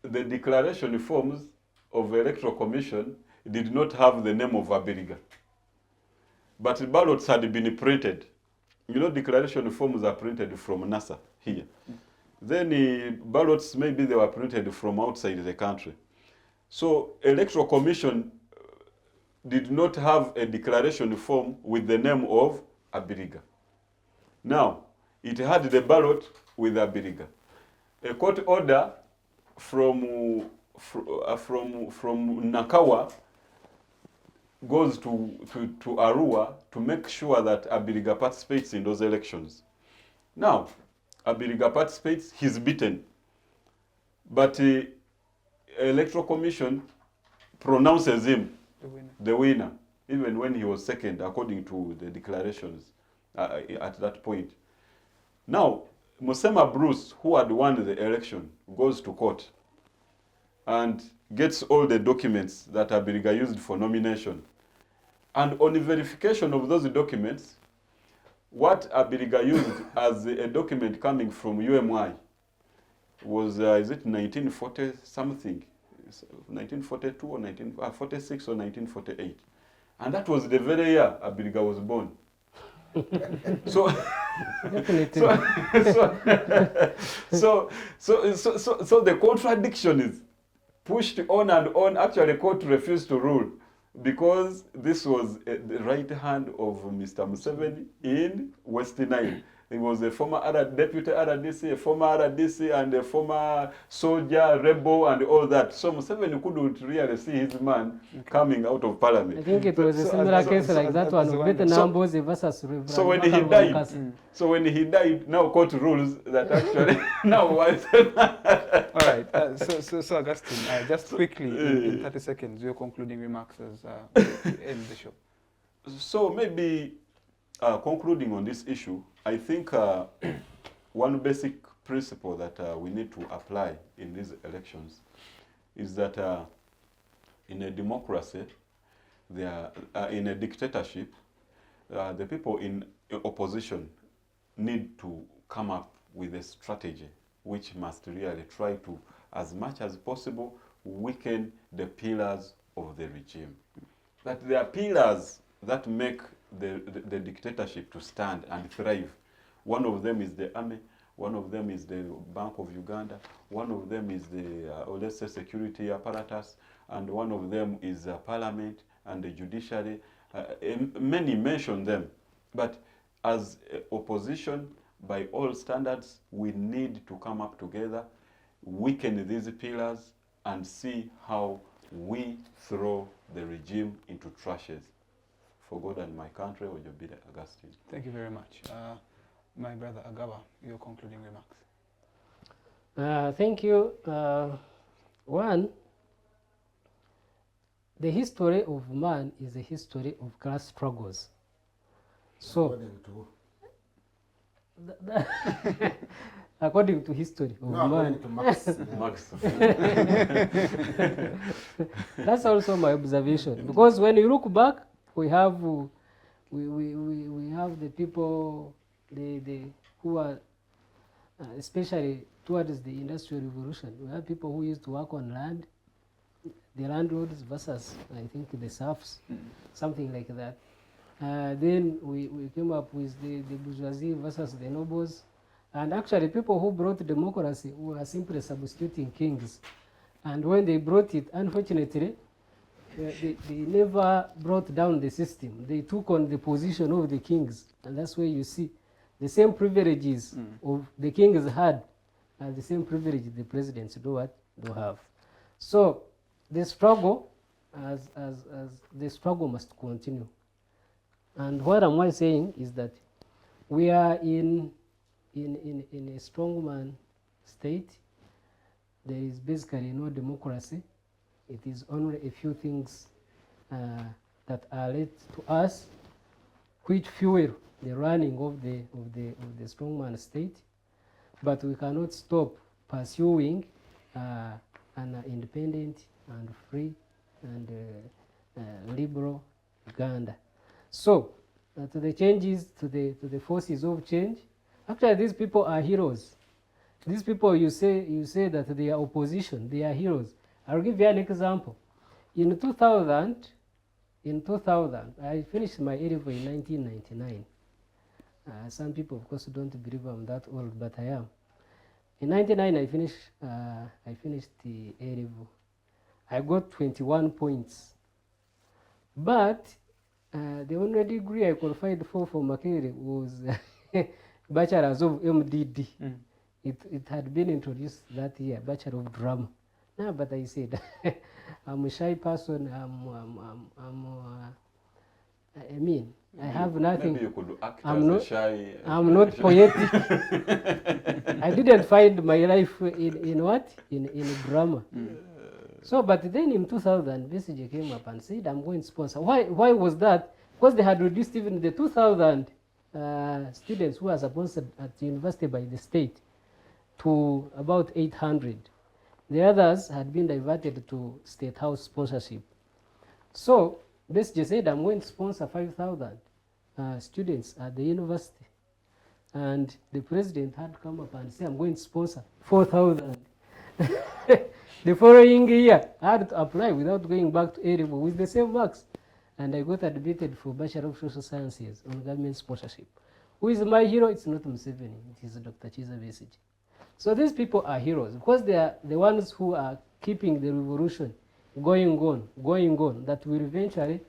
the declaration forms of Electoral Commission did not have the name of Abiriga. But ballots had been printed you know, declaration forms are printed from NASA here. Then ballots, maybe they were printed from outside the country. So Electoral Commission did not have a declaration form with the name of Abiriga. Now, it had the ballot with Abiriga. A court order from Nakawa goes to Arua to make sure that Abiriga participates in those elections. Now, Abiriga participates, he's beaten. But Electoral Commission pronounces him the winner, even when he was second, according to the declarations at that point. Now, Musema Bruce, who had won the election, goes to court and gets all the documents that Abiriga used for nomination. And on the verification of those documents, what Abiriga used as a document coming from UMY was, is it 1940 something? 1942 or 1946 or 1948. And that was the very year Abiriga was born. So, so the contradiction is pushed on and on. Actually, court refused to rule because this was the right hand of Mr. Museveni in West Nile. He was a former deputy RDC, a former RDC, and a former soldier, rebel, and all that. So Museveni couldn't really see his man coming out of parliament. I think it was a similar case like that one, with Nambozi versus Reverend. So when he died, now court rules that actually now was. All right. So Augustine, just quickly in 30 seconds, your concluding remarks as we end the show. So maybe concluding on this issue, I think one basic principle that we need to apply in these elections is that in a democracy, in a dictatorship, the people in opposition need to come up with a strategy which must really try to, as much as possible, weaken the pillars of the regime. That there are pillars that make the dictatorship to stand and thrive. One of them is the army, one of them is the Bank of Uganda, one of them is the, let's say, security apparatus, and one of them is parliament and the judiciary. Many mention them, but as opposition, by all standards, we need to come up together, weaken these pillars, and see how we throw the regime into trashes. For God and my country, Ojobide Augustine. Thank you very much. My brother Agawa, your concluding remarks. Thank you. One, the history of man is a history of class struggles. So, according to history of man. To Marx. That's also my observation. Because when you look back, we have the people who are especially towards the Industrial Revolution. We have people who used to work on land, the landlords versus I think the serfs, something like that. Then we came up with the bourgeoisie versus the nobles, and actually people who brought democracy were simply substituting kings. And when they brought it, unfortunately, they never brought down the system. They took on the position of the kings, and that's where you see the same privileges of the kings had, and the same privilege the presidents do have. So the struggle, as the struggle must continue. And what am I saying is that we are in a strongman state. There is basically no democracy. It is only a few things that are left to us, which fuel the running of the strongman state. But we cannot stop pursuing an independent and free and liberal Uganda. So, to the changes, to the forces of change, actually these people are heroes. These people, you say that they are opposition, they are heroes. I'll give you an example. In 2000, I finished my A-level in 1999. Some people, of course, don't believe I'm that old, but I am. In '99, I finished the A level. I got 21 points, but the only degree I qualified for Makerere was Bachelor's of MDD. It had been introduced that year, Bachelor of Drama. No, but I said, I'm a shy person. I mean, I have nothing. Maybe you could act I'm as not- a shy. I'm not poetic. I didn't find my life in what? In drama. So, but then in 2000, BCG came up and said, I'm going to sponsor. Why was that? Because they had reduced even the 2,000 students who are sponsored at the university by the state to about 800. The others had been diverted to state house sponsorship. So, BCG said, I'm going to sponsor 5,000 students at the university. And the president had come up and said, I'm going to sponsor 4,000. The following year, I had to apply without going back to A level with the same marks. And I got admitted for Bachelor of Social Sciences on government sponsorship. Who is my hero? It's not Museveni, it is Dr. Chiza Besigye. So these people are heroes because they are the ones who are keeping the revolution going on, that will eventually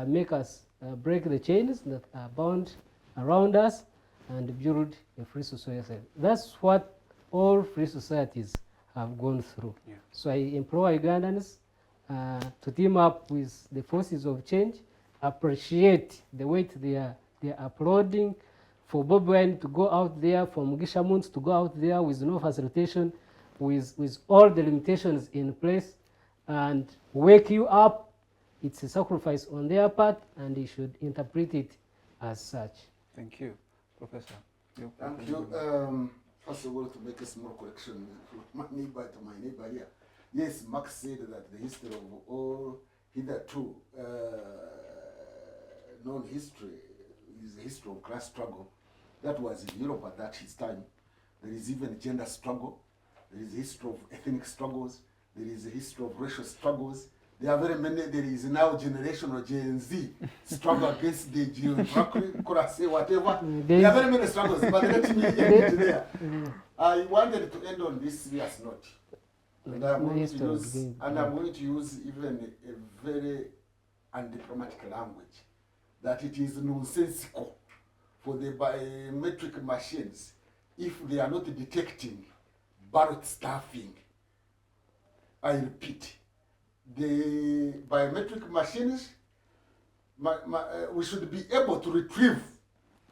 make us break the chains that are bound around us and build a free society. That's what all free societies have gone through. Yeah. So I implore Ugandans to team up with the forces of change, appreciate the weight they are uploading, for Bob Wine to go out there, for Mugisha Moons to go out there with no facilitation, with all the limitations in place, and wake you up. It's a sacrifice on their part, and they should interpret it as such. Thank you, Professor. Thank you. First of all, to make a small correction from my neighbor to my neighbor here. Yes, Marx said that the history of all hitherto known history is the history of class struggle. That was in Europe at that his time. There is even gender struggle. There is a history of ethnic struggles. There is a history of racial struggles. There are very many. There is now generational Gen Z struggle against the geography, whatever. There are very many struggles, but let me end there. I wanted to end on this serious note. And I'm going to use even a very undiplomatic language, that it is nonsensical for the biometric machines, if they are not detecting ballot stuffing. I repeat, the biometric machines, we should be able to retrieve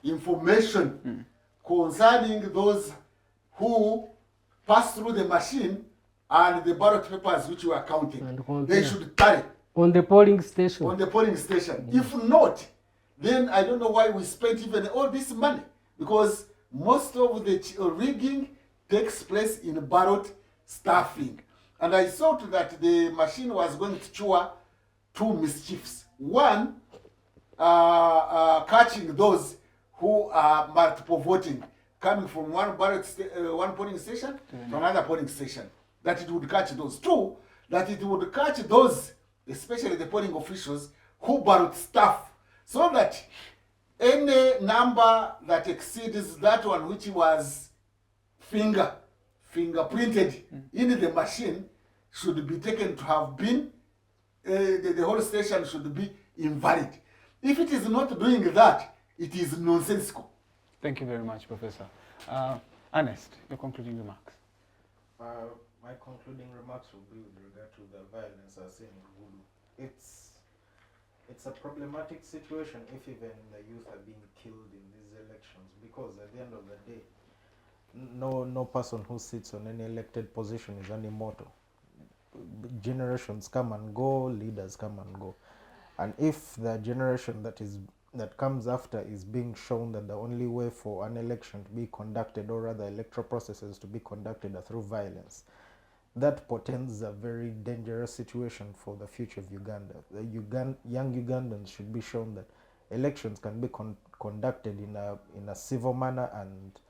information concerning those who pass through the machine and the ballot papers which were counting. They should carry on the polling station. On the polling station. If not, then I don't know why we spent even all this money, because most of the rigging takes place in ballot stuffing. And I thought that the machine was going to cure two mischiefs. One, catching those who are multiple voting, coming from one polling station to another polling station, that it would catch those. Two, that it would catch those, especially the polling officials, who ballot stuff, so that any number that exceeds that one which was fingerprinted in the machine should be taken to have been, the whole station should be invalid. If it is not doing that, it is nonsensical. Thank you very much, Professor. Ernest, your concluding remarks. My concluding remarks will be with regard to the violence as seen in Gulu. It's a problematic situation if even the youth are being killed in these elections, because at the end of the day, no person who sits on any elected position is an immortal. Generations come and go, leaders come and go, and if the generation that comes after is being shown that the only way for an election to be conducted, or rather electoral processes to be conducted, are through violence, that portends a very dangerous situation for the future of Uganda. The young Ugandans should be shown that elections can be conducted in a civil manner, and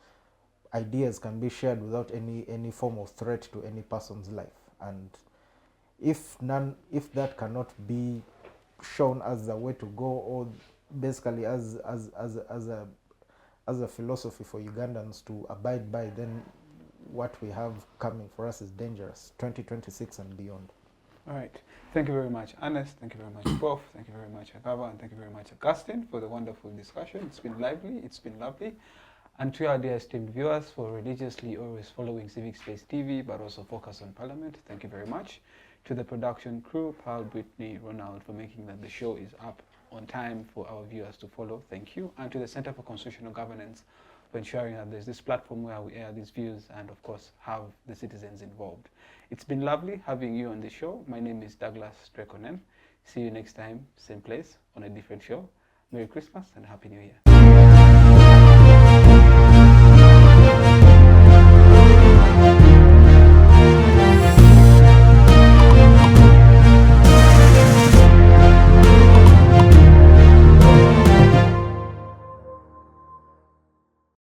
ideas can be shared without any form of threat to any person's life. And if that cannot be shown as the way to go, or basically as as a philosophy for Ugandans to abide by, then what we have coming for us is dangerous, 2026 and beyond. All right. Thank you very much, Ernest. Thank you very much, Prof. Thank you very much, Agava. And thank you very much, Augustine, for the wonderful discussion. It's been lively. It's been lovely. And to our dear esteemed viewers for religiously always following Civic Space TV, but also Focus on Parliament, thank you very much. To the production crew, Paul, Brittany, Ronald, for making that the show is up on time for our viewers to follow. Thank you. And to the Center for Constitutional Governance for ensuring that there's this platform where we air these views and, of course, have the citizens involved. It's been lovely having you on the show. My name is Douglas Strekonen. See you next time, same place, on a different show. Merry Christmas and Happy New Year.